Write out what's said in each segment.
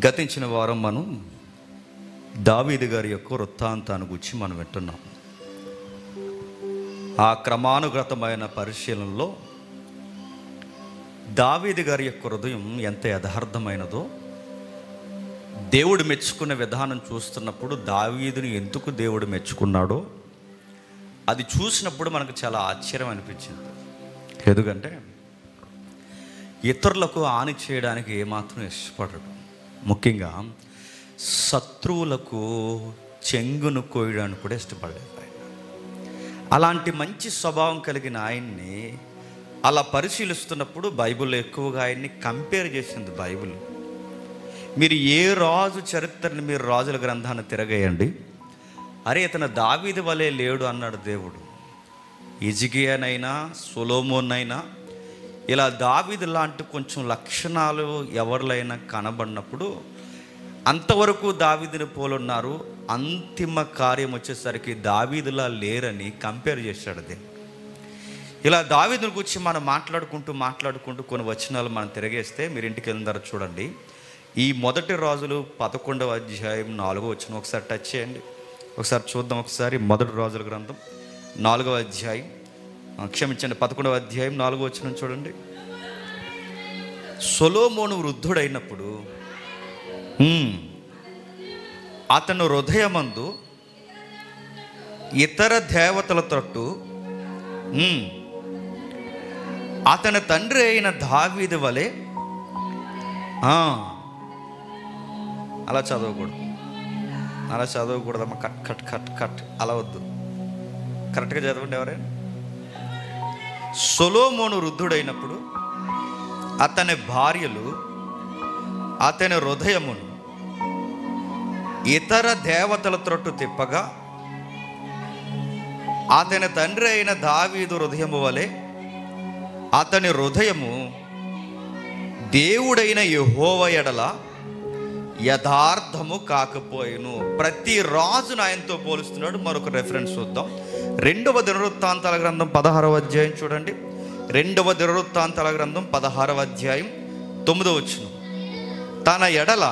గతించిన వారం మనం దావీదు గారి యొక్క వృత్తాంతాన్ని గురించి మనం వింటున్నాం. ఆ క్రమానుగతమైన పరిశీలనలో దావీదు గారి యొక్క హృదయం ఎంత యథార్థమైనదో, దేవుడు మెచ్చుకున్న విధానం చూస్తున్నప్పుడు దావీదుని ఎందుకు దేవుడు మెచ్చుకున్నాడో అది చూసినప్పుడు మనకు చాలా ఆశ్చర్యం అనిపించింది. ఎందుకంటే ఇతరులకు హాని చేయడానికి ఏమాత్రం ఇష్టపడడు. ముఖ్యంగా శత్రువులకు చెంగును కోయడానికి కూడా ఇష్టపడలేదు ఆయన. అలాంటి మంచి స్వభావం కలిగిన ఆయన్ని అలా పరిశీలిస్తున్నప్పుడు బైబిల్లో ఎక్కువగా ఆయన్ని కంపేర్ చేసింది బైబిల్. మీరు ఏ రాజు చరిత్రని మీరు రాజుల గ్రంథాన్ని తిరగేయండి, అరే ఇతను దావీదు వలె లేడు అన్నాడు దేవుడు. హిజ్కియానైనా సొలొమోనైనా ఇలా దావీదు లాంటి కొంచెం లక్షణాలు ఎవరిలైనా కనబడినప్పుడు అంతవరకు దావీదుని పోలున్నారు, అంతిమ కార్యం వచ్చేసరికి దావీదులా లేరని కంపేర్ చేశాడు దేవుడు. ఇలా దావీదుని గురించి మనం మాట్లాడుకుంటూ కొన్ని వచనాలు మనం తిరగేస్తే మీరు ఇంటికి వెళ్ళిన తర్వాత చూడండి. ఈ మొదటి రాజులు 11వ అధ్యాయం 4వ వచనం ఒకసారి టచ్ చేయండి, ఒకసారి చూద్దాం. ఒకసారి మొదటి రాజుల గ్రంథం 4వ అధ్యాయం, క్షమించండి 11వ అధ్యాయం 4వ వచనం చూడండి. సొలొమోను వృద్ధుడైనప్పుడు అతను హృదయమందు ఇతర దేవతల తట్టు అతని తండ్రి అయిన దావీదు వలె అలా చదవకూడదమ్మా. కట్ కట్ కట్ కట్ అలా వద్దు, కరెక్ట్గా చదవండి ఎవరైనా. సొలొమోను వృద్ధుడైనప్పుడు అతని భార్యలు అతని హృదయమును ఇతర దేవతల త్రొట్టు తిప్పగా అతని తండ్రి అయిన దావీదు హృదయము వలె అతని హృదయము దేవుడైన యెహోవా ఎడల యథార్థము కాకపోయెను. ప్రతి రాజును ఆయనతో పోలుస్తున్నాడు. మరొక రెఫరెన్స్ చూద్దాం. 2వ దినవృత్తాంతాల గ్రంథం 16వ అధ్యాయం చూడండి. 2వ దినవృత్తాంతాల గ్రంథం 16వ అధ్యాయం 9వ వచనం. తన ఎడల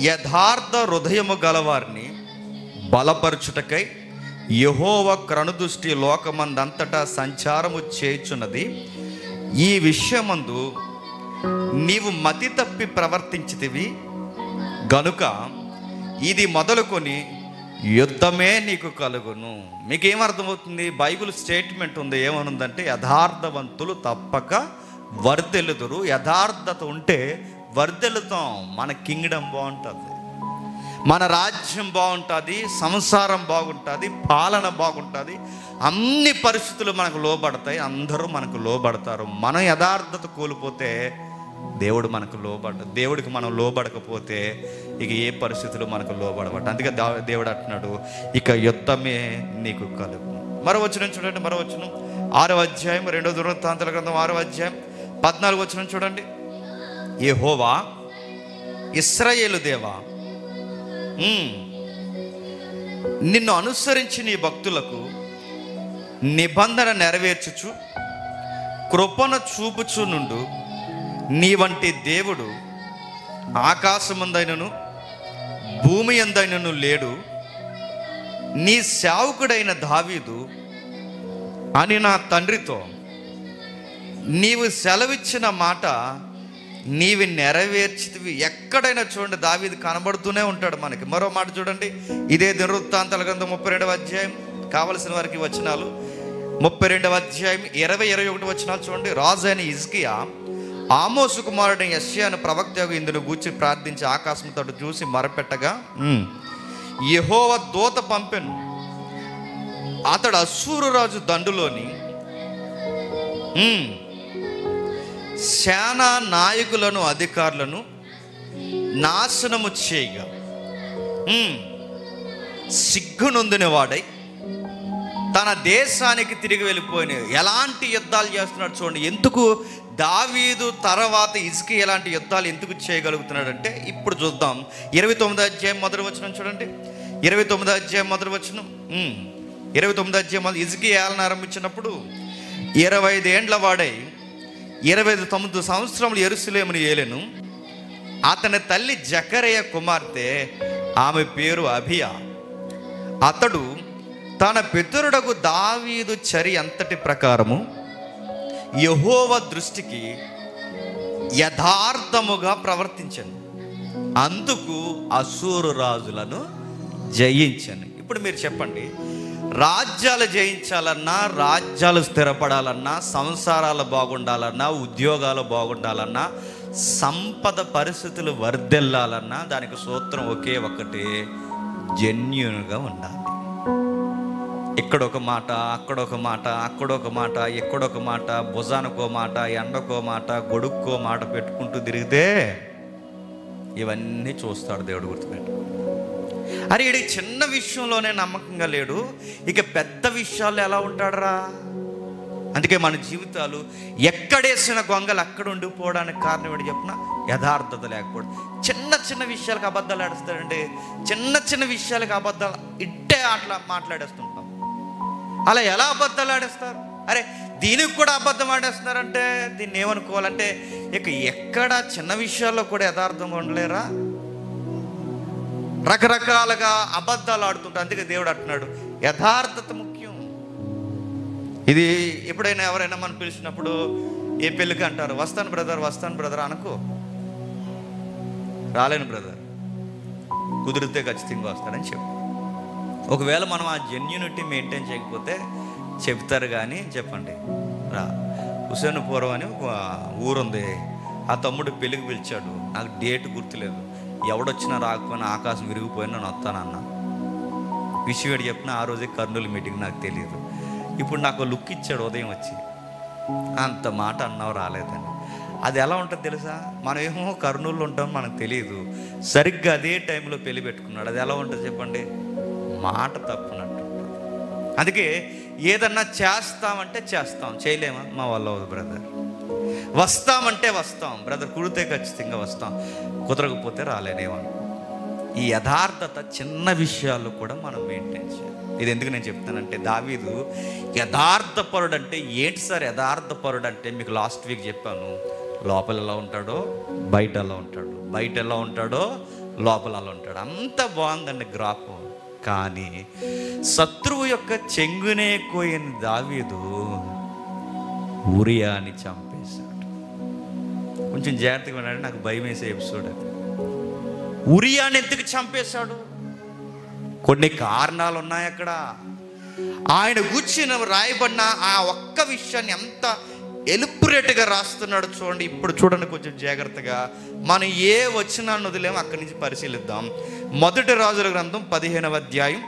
యథార్థ హృదయము గలవారిని బలపరచుటకై యెహోవా కనుదృష్టి లోకమందంతటా సంచారము చేయుచున్నది. ఈ విషయమందు నీవు మతి తప్పి ప్రవర్తించితివి గనుక ఇది మొదలుకొని యుద్ధమే నీకు కలుగును. మీకేమర్థమవుతుంది? బైబిల్ స్టేట్మెంట్ ఉంది, ఏమనుందంటే యథార్థవంతులు తప్పక వర్ధిల్లుదురు. యథార్థత ఉంటే వర్ధిల్లుతాం. మన కింగ్డమ్ బాగుంటుంది, మన రాజ్యం బాగుంటుంది, సంసారం బాగుంటుంది, పాలన బాగుంటుంది, అన్ని పరిస్థితులు మనకు లోబడతాయి, అందరూ మనకు లోబడతారు. మనం యథార్థత కోల్పోతే దేవుడు మనకు దేవుడికి మనం లోబడకపోతే ఇక ఏ పరిస్థితులు మనకు లోబడబట్ట. అందుకే దేవుడు అంటున్నాడు, ఇక యుద్ధమే నీకు కలుగు. మరో వచనం చూడండి, మరో వచనం 6వ అధ్యాయం 2వ దినవృత్తాంతాల గ్రంథం 6వ అధ్యాయం 14వ వచనం చూడండి. యెహోవా ఇశ్రాయేలు దేవా, నిన్ను అనుసరించి నీ భక్తులకు నిబంధన నెరవేర్చుచు కృపను చూపుచు నుండు నీ వంటి దేవుడు ఆకాశమందైనను భూమి యందైనను లేడు. నీ సేవకుడైన దావీదు అని నా తండ్రితో నీవు సెలవిచ్చిన మాట నీవి నెరవేర్చితివి. ఎక్కడైనా చూడండి దావీదు కనబడుతూనే ఉంటాడు మనకి. మరో మాట చూడండి, ఇదే దినవృత్తాంతాల గ్రంథం 32వ అధ్యాయం, కావలసిన వారికి వచనాలు 32వ అధ్యాయం 20-21 వచనాలు చూడండి. రాజు అయిన హిజ్కియా ఆమోసు కుమారుడైన యెషయాను ప్రవక్త ఇందును గూర్చి ప్రార్థించి ఆకాశం తట్టు చూసి మొరపెట్టగా యెహోవా దూత పంపెను. అతడు అశ్షూరు రాజు దండులోని సేనా నాయకులను అధికారులను నాశనము చేయగా సిగ్గునొందిన వాడై తన దేశానికి తిరిగి వెళ్ళిపోయిన. ఎలాంటి యుద్ధాలు చేస్తున్నాడు చూడండి. ఎందుకు దావీదు తర్వాత హిజ్కియా ఎలాంటి యుద్ధాలు ఎందుకు చేయగలుగుతున్నాడంటే ఇప్పుడు చూద్దాం. 29వ అధ్యాయం మొదటి వచనం చూడండి. 29వ అధ్యాయం మొదటి వచనం. 29వ అధ్యాయం హిజ్కియా ఏలన ఆరంభించినప్పుడు 25 ఏండ్ల వాడై 29 సంవత్సరములు యెరూషలేమును ఏలెను. అతని తల్లి జకరయ కుమార్తె, ఆమె పేరు అబియా. అతడు తన పితరుడకు దావీదు చర్య అంతటి ప్రకారము యెహోవా దృష్టికి యథార్థముగా ప్రవర్తించను, అందుకు అశూరు రాజులను జయించను. ఇప్పుడు మీరు చెప్పండి, రాజ్యాలు జయించాలన్నా, రాజ్యాలు స్థిరపడాలన్నా, సంసారాలు బాగుండాలన్నా, ఉద్యోగాలు బాగుండాలన్నా, సంపద పరిస్థితులు వర్ధిల్లాలన్నా దానికి సూత్రం ఒకే ఒకటి, జెన్యూన్గా ఉండాలి. ఇక్కడొక మాట, అక్కడొక మాట, అక్కడొక మాట, ఎక్కడొక మాట, భుజానికో మాట, ఎండకో మాట, గొడుక్కో మాట పెట్టుకుంటూ తిరిగితే ఇవన్నీ చూస్తాడు దేవుడు. గుర్తుపెట్టు. అరే ఈడి చిన్న విషయంలోనే నమ్మకంగా లేడు, ఇక పెద్ద విషయాల్లో ఎలా ఉంటాడరా? అందుకే మన జీవితాలు ఎక్కడేసిన గొంగలు అక్కడ ఉండిపోవడానికి కారణం ఏంటి చెప్పిన? యథార్థత లేకపోవడం. చిన్న చిన్న విషయాలకు అబద్ధాలు ఆడేస్తారండి. చిన్న చిన్న విషయాలకు అబద్ధాలు ఇట్టే అట్లా మాట్లాడేస్తుంటాం. అలా ఎలా అబద్ధాలు ఆడేస్తారు? అరే దీనికి కూడా అబద్ధం ఆడేస్తున్నారంటే దీన్ని ఏమనుకోవాలంటే, ఇక ఎక్కడ చిన్న విషయాల్లో కూడా యథార్థంగా ఉండలేరా? రకరకాలుగా అబద్ధాలు ఆడుతుంటారు. అందుకే దేవుడు అంటున్నాడు, యథార్థత ముఖ్యం. ఇది ఎప్పుడైనా ఎవరైనా మనం పిలిచినప్పుడు ఏ పెళ్ళికి అంటారు, వస్తాను బ్రదర్, వస్తాను బ్రదర్ అనుకో. రాలేను బ్రదర్, కుదిరితే ఖచ్చితంగా వస్తానని చెప్పు. ఒకవేళ మనం ఆ జెన్యూనిటీ మెయింటైన్ చేయకపోతే చెప్తారు. కానీ చెప్పండి రా, హుసేన్పురం అని ఒక ఊరుంది, ఆ తమ్ముడు పెళ్ళికి పిలిచాడు, నాకు డేట్ గుర్తులేదు, ఎవడొచ్చినా రాకపోయినా ఆకాశం విరిగిపోయినా నేను వస్తానన్నా. విషయం చెప్పిన ఆ రోజే కర్నూలు మీటింగ్, నాకు తెలియదు. ఇప్పుడు నాకు లుక్ ఇచ్చాడు ఉదయం వచ్చి, అంత మాట అన్నావు రాలేదని. అది ఎలా ఉంటుంది తెలుసా? మనం ఏమో కర్నూలులో ఉంటాం, మనకు తెలియదు. సరిగ్గా అదే టైంలో పెళ్లి పెట్టుకున్నాడు. అది ఎలా ఉంటుంది చెప్పండి? మాట తప్పునట్టు. అందుకే ఏదన్నా చేస్తామంటే చేస్తాం, చేయలేమా? మా వల్ల అవుతుంది బ్రదర్. వస్తామంటే వస్తాం బ్రదర్, కుడితే ఖచ్చితంగా వస్తాం, కుదరకపోతే రాలేనేమో. ఈ యథార్థత చిన్న విషయాల్లో కూడా మనం మెయింటైన్ చేయాలి. ఇది ఎందుకు నేను చెప్తానంటే, దావీదు యథార్థపరుడు అంటే ఏంటి సార్? యథార్థపరుడు అంటే మీకు లాస్ట్ వీక్ చెప్పాను, లోపల ఎలా ఉంటాడో బయట ఎలా ఉంటాడు, బయట ఎలా ఉంటాడో లోపల అలా ఉంటాడు. అంత బాగుందండి గ్రాఫ్. కానీ శత్రువు యొక్క చెంగునే కోయని దావీదు ఉరియాని చంపేశాడు. కొంచెం జాగ్రత్తగా ఉన్నాడు, నాకు భయం వేసే ఎపిసోడ్ అది. ఉరియాని ఎందుకు చంపేశాడు? కొన్ని కారణాలు ఉన్నాయి అక్కడ. ఆయన కూర్చుని రాయబడిన ఆ ఒక్క విషయాన్ని ఎంత ఎలుపురేట్గా రాస్తున్నాడు చూడండి. ఇప్పుడు చూడండి కొంచెం జాగ్రత్తగా. మనం ఏ వచనాన్ని వదిలేమో అక్కడి నుంచి పరిశీలిద్దాం. మొదటి రాజుల గ్రంథం 15వ అధ్యాయం,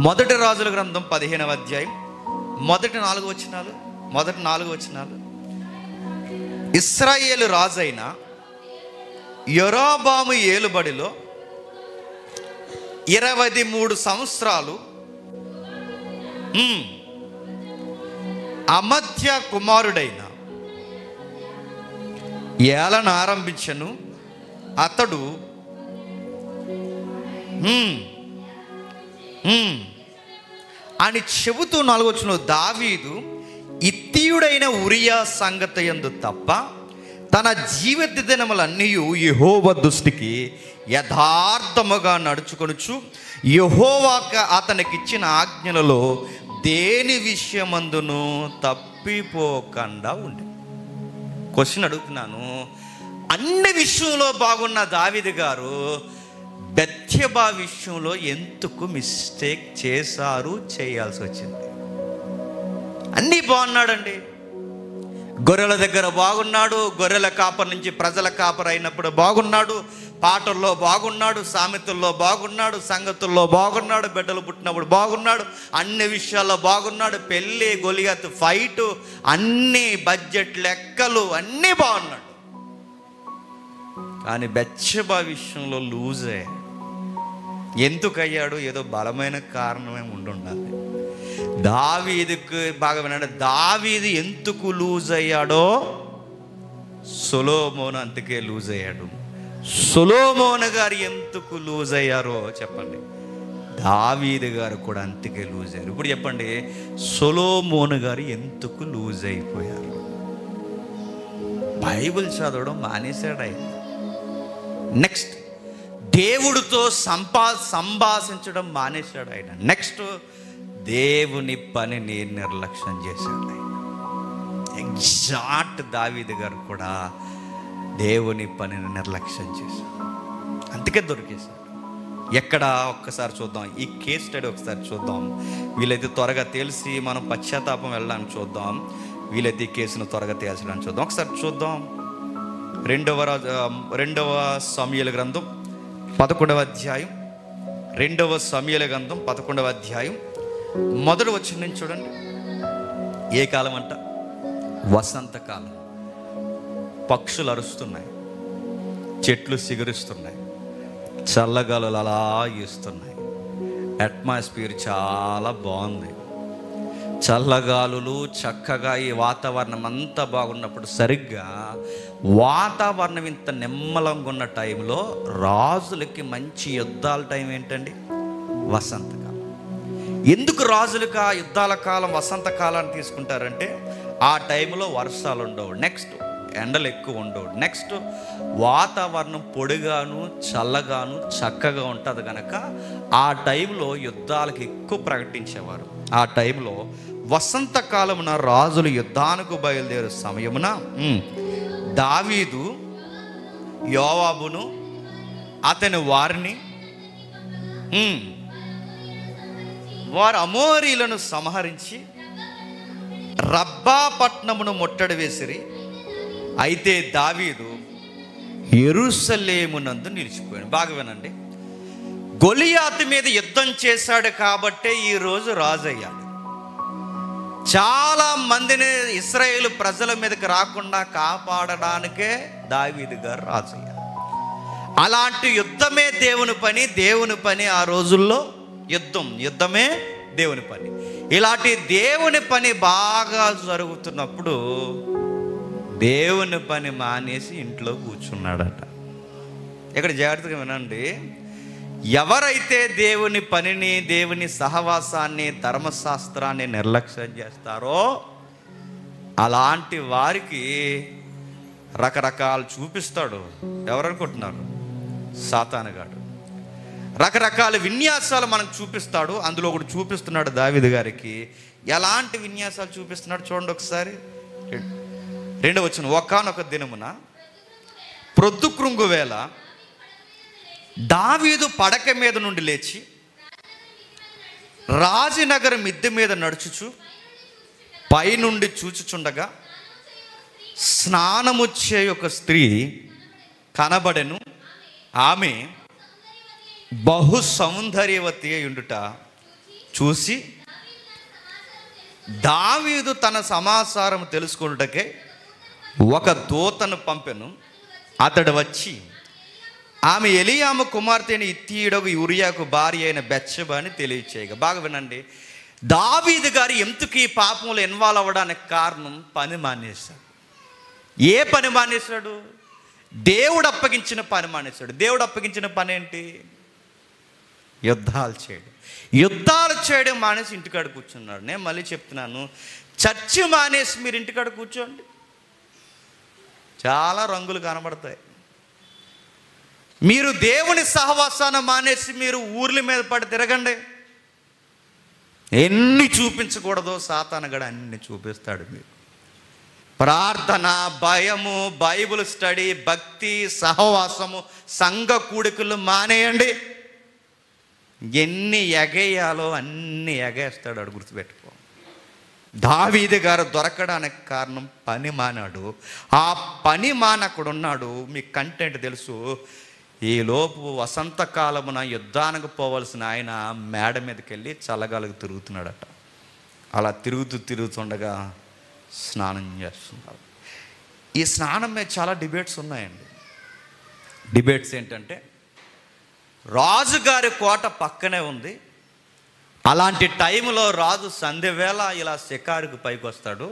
మొదటి రాజుల గ్రంథం 15వ అధ్యాయం మొదటి 4 వచనాలు. ఇశ్రాయేలు రాజైన యెరోబాము ఏలుబడిలో 23 సంవత్సరాలు అమధ్య కుమారుడైన ఏలన ఆరంభించను. అతడు అని చెబుతూ 4వ వచనం, దావీదు ఇత్తీయుడైన ఉరియా సంగతి యందు తప్ప తన జీవిత దినములన్నీ యెహోవా దృష్టికి యథార్థముగా నడుచుకొనుచు యెహోవా అతనికిచ్చిన ఆజ్ఞలలో దేని విషయమందును తప్పిపోకుండా ఉండి. క్వశ్చన్ అడుగుతున్నాను, అన్ని విషయంలో బాగున్న దావీదు గారు బెత్షెబా విషయంలో ఎందుకు మిస్టేక్ చేశారు, చేయాల్సి వచ్చింది? అన్నీ బాగున్నాడండి. గొర్రెల దగ్గర బాగున్నాడు, గొర్రెల కాపర్ నుంచి ప్రజల కాపర్ అయినప్పుడు బాగున్నాడు, పాటల్లో బాగున్నాడు, సామెతల్లో బాగున్నాడు, సంగతుల్లో బాగున్నాడు, బిడ్డలు పుట్టినప్పుడు బాగున్నాడు, అన్ని విషయాల్లో బాగున్నాడు. పెళ్ళి, గొలియాతు ఫైటు, అన్ని బడ్జెట్ లెక్కలు అన్నీ బాగున్నాడు. కానీ బెత్షెబా విషయంలో లూజ్ అయ్యాడు. ఎందుకు అయ్యాడు? ఏదో బలమైన కారణమే ఉండాలి. దావీదుకు బాగా వినండి, దావీదు ఎందుకు లూజ్ అయ్యాడో సొలొమోను అందుకే లూజ్ అయ్యాడు. సొలొమోను గారు ఎందుకు లూజ్ అయ్యారో చెప్పండి, దావీదు గారు కూడా అందుకే లూజ్ అయ్యారు. ఇప్పుడు చెప్పండి, సొలొమోను గారు ఎందుకు లూజ్ అయిపోయారు? బైబిల్ చదవడం మానేశాడు ఆయన. నెక్స్ట్ దేవుడితో సంభాషించడం మానేశాడు ఆయన. నెక్స్ట్ దేవుని పనిని నిర్లక్ష్యం చేశాడు ఆయన. ఎగ్జాక్ట్ దావీదు గారు కూడా దేవుని పనిని నిర్లక్ష్యం చేశాడు, అందుకే దొరికేశాడు. ఎక్కడ ఒక్కసారి చూద్దాం, ఈ కేస్ స్టడీ ఒకసారి చూద్దాం. వీలైతే త్వరగా తెలిసి మనం పశ్చాత్తాపం వెళ్ళడానికి చూద్దాం, వీలైతే ఈ కేసును త్వరగా తేల్చడానికి చూద్దాం. ఒకసారి చూద్దాం. రెండవ సమూయేలు గ్రంథం 11వ అధ్యాయం. 2వ సమూయేలు గ్రంథం 11వ అధ్యాయం మొదటి వచనం నుంచి చూడండి. ఏ కాలం అంట? వసంతకాలం. పక్షులు అరుస్తున్నాయి, చెట్లు సిగురిస్తున్నాయి, చల్లగాలులు అలా ఈస్తున్నాయి. అట్మాస్ఫియర్ చాలా బాగుంది, చల్లగాలులు చక్కగా, ఈ వాతావరణం అంతా బాగున్నప్పుడు సరిగ్గా వాతావరణం ఇంత నిమ్మలంగా ఉన్న టైంలో రాజులకి మంచి యుద్ధాల టైం ఏంటండి? వసంతకాలం. ఎందుకు రాజులకు ఆ యుద్ధాల కాలం వసంతకాలాన్ని తీసుకుంటారంటే ఆ టైంలో వర్షాలు ఉండవు, నెక్స్ట్ ఎండలు ఎక్కువ ఉండవు, నెక్స్ట్ వాతావరణం పొడిగాను చల్లగాను చక్కగా ఉంటుంది కనుక ఆ టైంలో యుద్ధాలకు ఎక్కువ ప్రకటించేవారు. ఆ టైంలో వసంతకాలమున రాజులు యుద్ధానికి బయలుదేరే సమయమున దావీదు యోవాబును అతని వారిని వారు అమోరీలను సంహరించి రబ్బా పట్టణమును ముట్టడి వేసిరి. అయితే దావీదు యెరూషలేమునందు నిలిచిపోయాడు. బాగా వినండి, గొలియాతు మీద యుద్ధం చేశాడు కాబట్టే ఈరోజు రాజు అయ్యాడు. చాలా మందిని ఇశ్రాయేలు ప్రజల మీదకి రాకుండా కాపాడడానికే దావీదు గారు రాజు అయ్యాడు. అలాంటి యుద్ధమే దేవుని పని ఆ రోజుల్లో. యుద్ధమే దేవుని పని. ఇలాంటి దేవుని పని బాగా జరుగుతున్నప్పుడు దేవుని పని మానేసి ఇంట్లో కూర్చున్నాడట. ఇక్కడ జాగ్రత్తగా వినండి, ఎవరైతే దేవుని పనిని, దేవుని సహవాసాన్ని, ధర్మశాస్త్రాన్ని నిర్లక్ష్యం చేస్తారో అలాంటి వారికి రకరకాలు చూపిస్తాడు. ఎవరనుకుంటున్నారు? సాతానుగాడు రకరకాల విన్యాసాలు మనకు చూపిస్తాడు. అందులో ఒకటి చూపిస్తున్నాడు దావీదు గారికి. ఎలాంటి విన్యాసాలు చూపిస్తున్నాడు చూడండి ఒకసారి. 2వ వచనం. ఒకానొక దినమున ప్రొద్దుకృంగు వేళ దావీదు పడక మీద నుండి లేచి రాజనగర మిద్దె మీద నడుచుచు పైనుండి చూచుచుండగా స్నానము చేయు ఒక స్త్రీ కనబడెను. ఆమె బహు సౌందర్యవతి అయ్యుండుట చూసి దావీదు తన సమాచారం తెలుసుకొనుటకే ఒక దూతను పంపెను. అతడు వచ్చి ఆమె ఎలీయాము కుమార్తె అయిన ఇత్తీయుడగు యూరియాకు భార్య అయిన బెత్షెబా అని తెలియచేయగా. బాగా వినండి, దావీదు గారు ఎందుకు ఈ పాపంలో ఇన్వాల్వ్ అవ్వడానికి కారణం పని మానేశాడు. ఏ పని మానేశాడు? దేవుడు అప్పగించిన పని మానేశాడు. దేవుడు అప్పగించిన పని ఏంటి? యుద్ధాలు చేయడం మానేసి ఇంటికాడ కూర్చున్నాడు. నేను మళ్ళీ చెప్తున్నాను, చర్చి మానేసి మీరు ఇంటికాడ కూర్చోండి, చాలా రంగులు కనబడతాయి. మీరు దేవుని సహవాసాన్ని మానేసి మీరు ఊర్ల మీద పడి తిరగండి, ఎన్ని చూపించకూడదో సాతానుగాడు అన్ని చూపిస్తాడు. మీరు ప్రార్థన, భయము, బైబిల్ స్టడీ, భక్తి, సహవాసము, సంఘ కూడికలు మానేయండి. ఎన్ని ఎగేయాలో అన్ని ఎగేస్తాడు. అడు గుర్తుపెట్టుకో. దావీదు గారు దొరకడానికి కారణం పని మానాడు. ఆ పని మానకుడున్నాడు. మీకు కంటెంట్ తెలుసు. ఈ లోపు వసంతకాలమున యుద్ధానికి పోవలసిన ఆయన మేడ మీదకి వెళ్ళి చల్లగాలకు తిరుగుతున్నాడట. అలా తిరుగుతుండగా స్నానం చేస్తున్నాడు. ఈ స్నానం మీద చాలా డిబేట్స్ ఉన్నాయండి. డిబేట్స్ ఏంటంటే, రాజుగారి కోట పక్కనే ఉంది. అలాంటి టైంలో రాజు సంధ్యవేళ ఇలా షికారుకు పైకి వస్తాడు.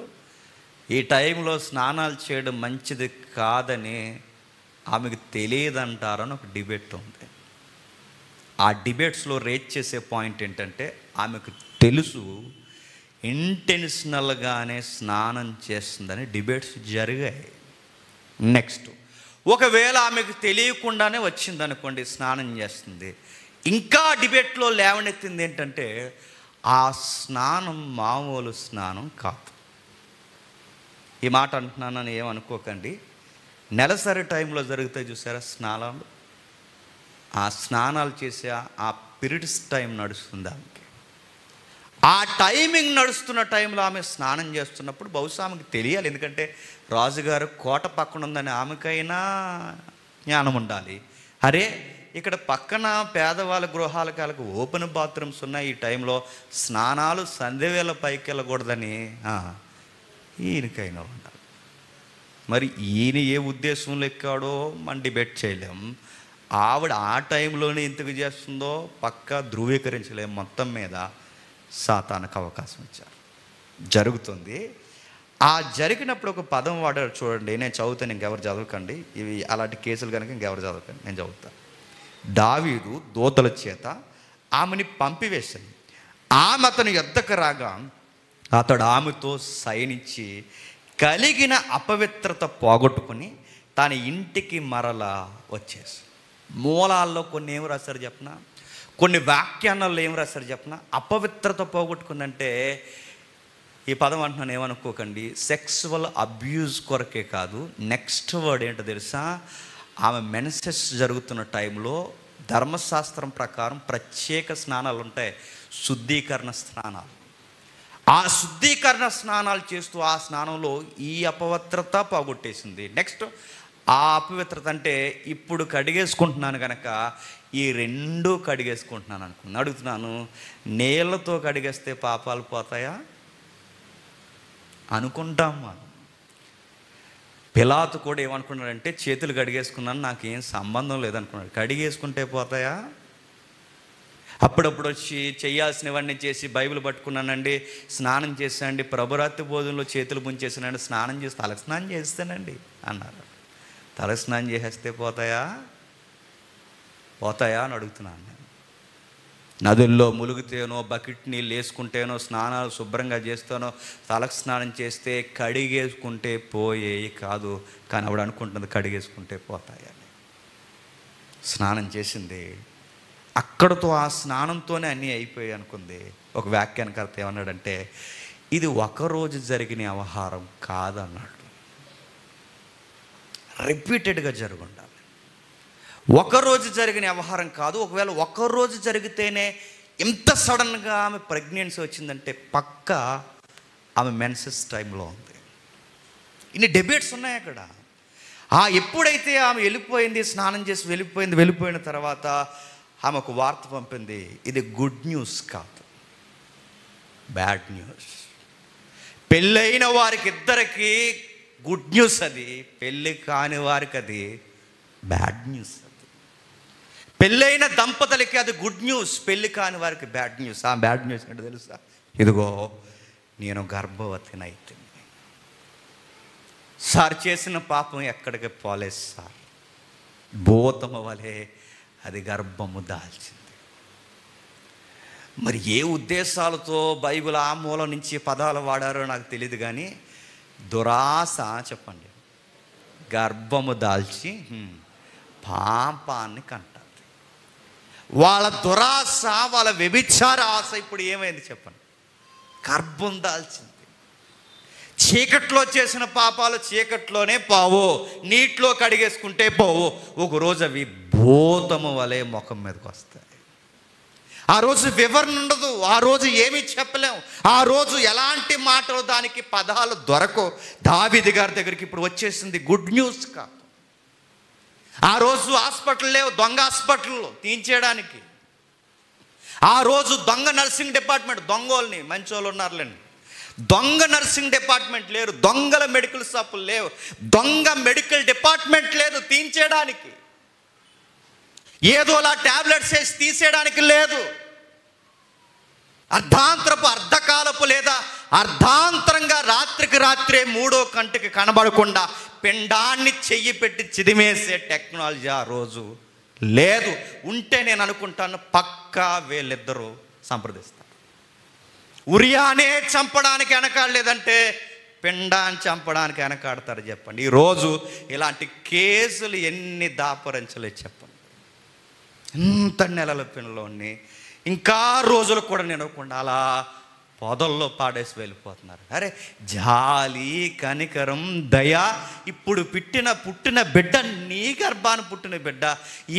ఈ టైంలో స్నానాలు చేయడం మంచిది కాదని ఆమెకు తెలియదంటారని ఒక డిబేట్ ఉంది. ఆ డిబేట్స్లో రేట్ చేసే పాయింట్ ఏంటంటే, ఆమెకు తెలుసు ఇంటెన్షనల్గానే స్నానం చేస్తుందని డిబేట్స్ జరిగాయి. నెక్స్ట్, ఒకవేళ ఆమెకు తెలియకుండానే వచ్చిందనుకోండి, స్నానం చేస్తుంది. ఇంకా డిబేట్లో లేవనెత్తింది ఏంటంటే ఆ స్నానం మామూలు స్నానం కాదు. ఈ మాట అంటున్నానని ఏమనుకోకండి. నెలసరి టైంలో జరుగుతాయి చూసారా స్నానాలు, ఆ స్నానాలు చేసే ఆ పీరియడ్స్ టైం నడుస్తుంది ఆమెకి. ఆ టైమింగ్ నడుస్తున్న టైంలో ఆమె స్నానం చేస్తున్నప్పుడు బహుశా ఆమెకి తెలియాలి. ఎందుకంటే రాజుగారు కోట పక్కన ఉందని ఆమెకైనా జ్ఞానం ఉండాలి. అరే, ఇక్కడ పక్కన పేదవాళ్ళ గృహాలకు ఓపెన్ బాత్రూమ్స్ ఉన్నాయి, ఈ టైంలో స్నానాలు సంధ్యవేళ పైకి వెళ్ళకూడదని ఈయనకైనా ఉండాలి. మరి ఈయన ఏ ఉద్దేశంలో ఎక్కాడో మనం డిబేట్ చేయలేం. ఆవిడ ఆ టైంలోనే ఇంతకు చేస్తుందో పక్కా ధృవీకరించలేం. మొత్తం మీద సాతానుకు అవకాశం ఇచ్చారు. జరుగుతుంది. ఆ జరిగినప్పుడు ఒక పదం వాడారు చూడండి, నేను చదువుతాను, ఇంకెవరు చదవకండి. ఇవి అలాంటి కేసులు కనుక ఇంకెవరు చదవకండి, నేను చదువుతాను. దావీదు దూతల చేత ఆమెని పంపివేశాను. ఆమె అతని యొద్దకు రాగా అతడు ఆమెతో సైనించి కలిగిన అపవిత్రత పోగొట్టుకుని తన ఇంటికి మరలా వచ్చేసి. మూలాల్లో కొన్ని ఏమి రాశారు చెప్పిన, కొన్ని వ్యాఖ్యానాల్లో ఏమి రాశారు చెప్పిన, అపవిత్రత పోగొట్టుకుందంటే ఈ పదం అంటున్నాను ఏమనుకోకండి, సెక్సువల్ అబ్యూజ్ కొరకే కాదు. నెక్స్ట్ వర్డ్ ఏంటో తెలుసా, ఆమె మెన్సెస్ జరుగుతున్న టైంలో ధర్మశాస్త్రం ప్రకారం ప్రత్యేక స్నానాలు ఉంటాయి, శుద్ధీకరణ స్నానాలు. ఆ శుద్ధీకరణ స్నానాలు చేస్తూ ఆ స్నానంలో ఈ అపవిత్రత పోగొట్టేసింది. నెక్స్ట్ ఆ అపవిత్రత అంటే ఇప్పుడు కడిగేసుకుంటున్నాను కనుక ఈ రెండూ కడిగేసుకుంటున్నాను అనుకున్నాను. అడుగుతున్నాను, నీళ్ళతో కడిగేస్తే పాపాలు పోతాయా అనుకుంటాం మనం. పిలాతు కూడా ఏమనుకున్నాడంటే చేతులు కడిగేసుకున్నాను, నాకేం సంబంధం లేదనుకున్నాడు. కడిగేసుకుంటే పోతాయా? అప్పుడప్పుడు వచ్చి చేయాల్సినవన్నీ చేసి బైబిల్ పట్టుకున్నానండి, స్నానం చేశానండి, ప్రభురాత్రి భోజనంలో చేతులు ముంచేసానండి, స్నానం చేసి తలస్నానం చేస్తానండి అన్నారు. తలస్నానం చేసేస్తే పోతాయా అని అడుగుతున్నాను నేను. నదుల్లో ములుగుతేనో, బకెట్ నీళ్ళు వేసుకుంటేనో, స్నానాలు శుభ్రంగా చేస్తానో, తలకు స్నానం చేస్తే కడిగేసుకుంటే పోయేవి కాదు. కానీ ఆవిడ అనుకుంటుంది కడిగేసుకుంటే పోతాయని. స్నానం చేసింది, అక్కడతో ఆ స్నానంతోనే అన్నీ అయిపోయాయి అనుకుంది. ఒక వ్యాఖ్యానకర్త ఏమన్నాడంటే ఇది ఒకరోజు జరిగిన వ్యవహారం కాదన్నాడు. రిపీటెడ్గా జరుగుండాలి. ఒకరోజు జరిగిన వ్యవహారం కాదు. ఒకవేళ ఒకరోజు జరిగితేనే ఇంత సడన్గా ఆమె ప్రెగ్నెన్సీ వచ్చిందంటే పక్కా ఆమె మెన్సెస్ టైంలో ఉంది. ఇన్ని డిబేట్స్ ఉన్నాయి అక్కడ. ఎప్పుడైతే ఆమె వెళ్ళిపోయింది, స్నానం చేసి వెళ్ళిపోయిన తర్వాత ఆమె ఒక వార్త పంపింది. ఇది గుడ్ న్యూస్ కాదు, బ్యాడ్ న్యూస్. పెళ్ళైన వారికి ఇద్దరికి గుడ్ న్యూస్ అది, పెళ్ళి కాని వారికి అది బ్యాడ్ న్యూస్. అది పెళ్ళైన దంపతులకి అది గుడ్ న్యూస్, పెళ్ళి కాని వారికి బ్యాడ్ న్యూస్. ఆ బ్యాడ్ న్యూస్ ఏంటో తెలుసా? ఇదిగో నేను గర్భవతినైతే. సార్ చేసిన పాపం ఎక్కడికి పోలేదు సార్, భూతము వలె అది గర్భము దాల్చింది. మరి ఏ ఉద్దేశాలతో బైబిల్ ఆ మూలం నుంచి పదాలు వాడారో నాకు తెలియదు, కానీ దురాశ చెప్పండి గర్భము దాల్చి పాపాన్ని కంటారు. వాళ్ళ దురాశ, వాళ్ళ వ్యభిచార ఆశ ఇప్పుడు ఏమైంది చెప్పండి, గర్భం దాల్చింది. చీకట్లో చేసిన పాపాలు చీకట్లోనే పోవు, నీటిలో కడిగేసుకుంటే పోవు. ఒకరోజు అవి భూతము వలె ముఖం మీదకి వస్తాయి. ఆ రోజు వివరణ ఉండదు, ఆ రోజు ఏమీ చెప్పలేం, ఆ రోజు ఎలాంటి మాటలు దానికి పదాలు దొరకవు. దావీదు గారి దగ్గరికి ఇప్పుడు వచ్చేసింది గుడ్ న్యూస్ కాదు. ఆ రోజు హాస్పిటల్ లేవు, దొంగ హాస్పిటల్లో తీయించేయడానికి. ఆ రోజు దొంగ నర్సింగ్ డిపార్ట్మెంట్, దొంగోళ్ళని మంచోళ్ళు ఉన్నారులేండి, దొంగ నర్సింగ్ డిపార్ట్మెంట్ లేరు, దొంగల మెడికల్ షాపులు లేవు, దొంగ మెడికల్ డిపార్ట్మెంట్ లేదు తీయించేయడానికి. ఏదోలా ట్యాబ్లెట్స్ వేసి తీసేయడానికి లేదు. అర్ధకాలపు లేదా అర్ధాంతరంగా రాత్రికి రాత్రే మూడో కంటికి కనబడకుండా పిండాన్ని చెయ్యి పెట్టి చిదిమేసే టెక్నాలజీ ఆ రోజు లేదు. ఉంటే నేను అనుకుంటాను పక్కా వీళ్ళిద్దరూ సంప్రదిస్తారు. ఉరియానే చంపడానికి వెనకాడలేదంటే పిండాన్ని చంపడానికి వెనకాడతారు చెప్పండి? ఈరోజు ఇలాంటి కేసులు ఎన్ని దాపరించలేదు చెప్పండి? ఎంత నెలల పిల్లలోని ఇంకా రోజులు కూడా నిలవకుండా అలా పొదల్లో పాడేసి వెళ్ళిపోతున్నారు. అరే, జాలి, కనికరం, దయ, ఇప్పుడు పుట్టిన బిడ్డ, నీ గర్భాన్ని పుట్టిన బిడ్డ,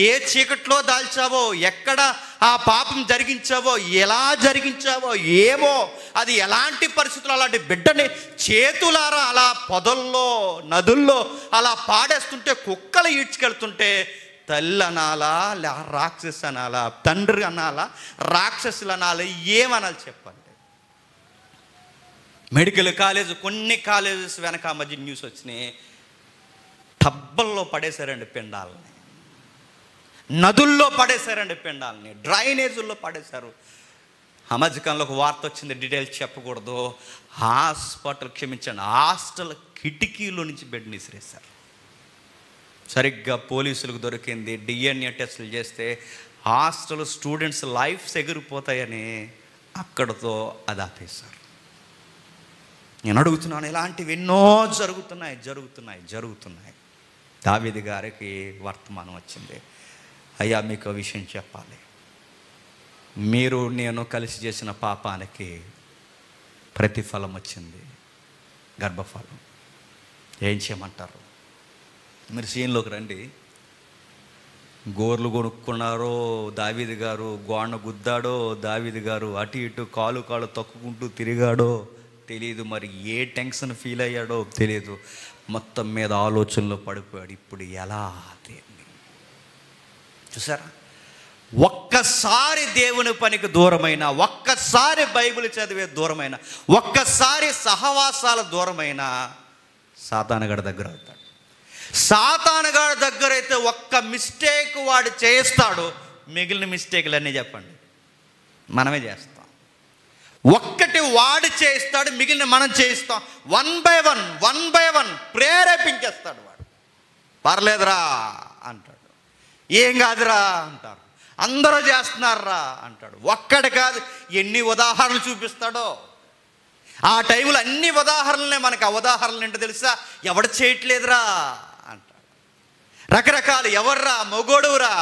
ఏ చీకట్లో దాల్చావో, ఎక్కడ ఆ పాపం జరిగించావో, ఎలా జరిగించావో ఏమో, అది ఎలాంటి పరిస్థితుల్లో అలాంటి బిడ్డని చేతులారా అలా పొదల్లో, నదుల్లో అలా పాడేస్తుంటే, కుక్కలు ఈడ్చుకెళ్తుంటే తల్లి అనాలా, రాక్షసు అనాలా, తండ్రి అనాలా, రాక్షసులు అనాలా, ఏమనాలి చెప్పండి? మెడికల్ కాలేజ్, కొన్ని కాలేజెస్ వెనక ఆ మధ్య న్యూస్ వచ్చినాయి, టబ్బల్లో పడేశారండి పిండాలని, నదుల్లో పడేశారండి పిండాలని, డ్రైనేజుల్లో పడేశారు. ఆ మధ్యకాలంలో ఒక వార్త వచ్చింది, డీటెయిల్స్ చెప్పకూడదు. హాస్టల్ కిటికీలో నుంచి బెడ్ని విసిరేశారు. సరిగ్గా పోలీసులకు దొరికింది, DNA టెస్టులు చేస్తే హాస్టల్ స్టూడెంట్స్ లైఫ్స్ ఎగిరిపోతాయని అక్కడతో అది ఆపేశారు. నేను అడుగుతున్నాను, ఇలాంటివి ఎన్నో జరుగుతున్నాయి. దావీదు గారికి వర్తమానం వచ్చింది, అయ్యా మీకు విషయం చెప్పాలి, మీరు నేను కలిసి చేసిన పాపానికి ప్రతిఫలం వచ్చింది, గర్భఫలం. ఏం చేయమంటారు? మీరు సీన్లోకి రండి. గోర్లు కొనుక్కున్నారో దావీదు గారు, గోడ గుద్దాడో దావీదు గారు, అటు ఇటు కాలు తొక్కుకుంటూ తిరిగాడో తెలియదు, మరి ఏ టెన్షన్ ఫీల్ అయ్యాడో తెలియదు, మొత్తం మీద ఆలోచనలో పడిపోయాడు. ఇప్పుడు ఎలా దేన్ని చూసారా? ఒక్కసారి దేవుని పనికి దూరమైన, ఒక్కసారి బైబిల్ చదివే దూరమైన, ఒక్కసారి సహవాసాల దూరమైన సాతానుగాడి దగ్గర అవుతాడు. సాతానుగాడి దగ్గర అయితే ఒక్క మిస్టేక్ వాడు చేస్తాడు, మిగిలిన మిస్టేక్లన్నీ చెప్పండి మనమే చేస్తాం. ఒక్కటి వాడు చేస్తాడు, మిగిలిన మనం చేయిస్తాం. వన్ బై వన్ ప్రేరేపించేస్తాడు వాడు. పర్లేదురా అంటాడు, ఏం కాదురా అంటారు, అందరూ చేస్తున్నారా అంటాడు. ఒక్కటి కాదు, ఎన్ని ఉదాహరణలు చూపిస్తాడో. ఆ టైంలో అన్ని ఉదాహరణలే మనకు. ఆ ఉదాహరణలు ఏంటో తెలుసా? ఎవడు చేయట్లేదురా అంటాడు. రకరకాలు, ఎవర్రా, మొగోడురా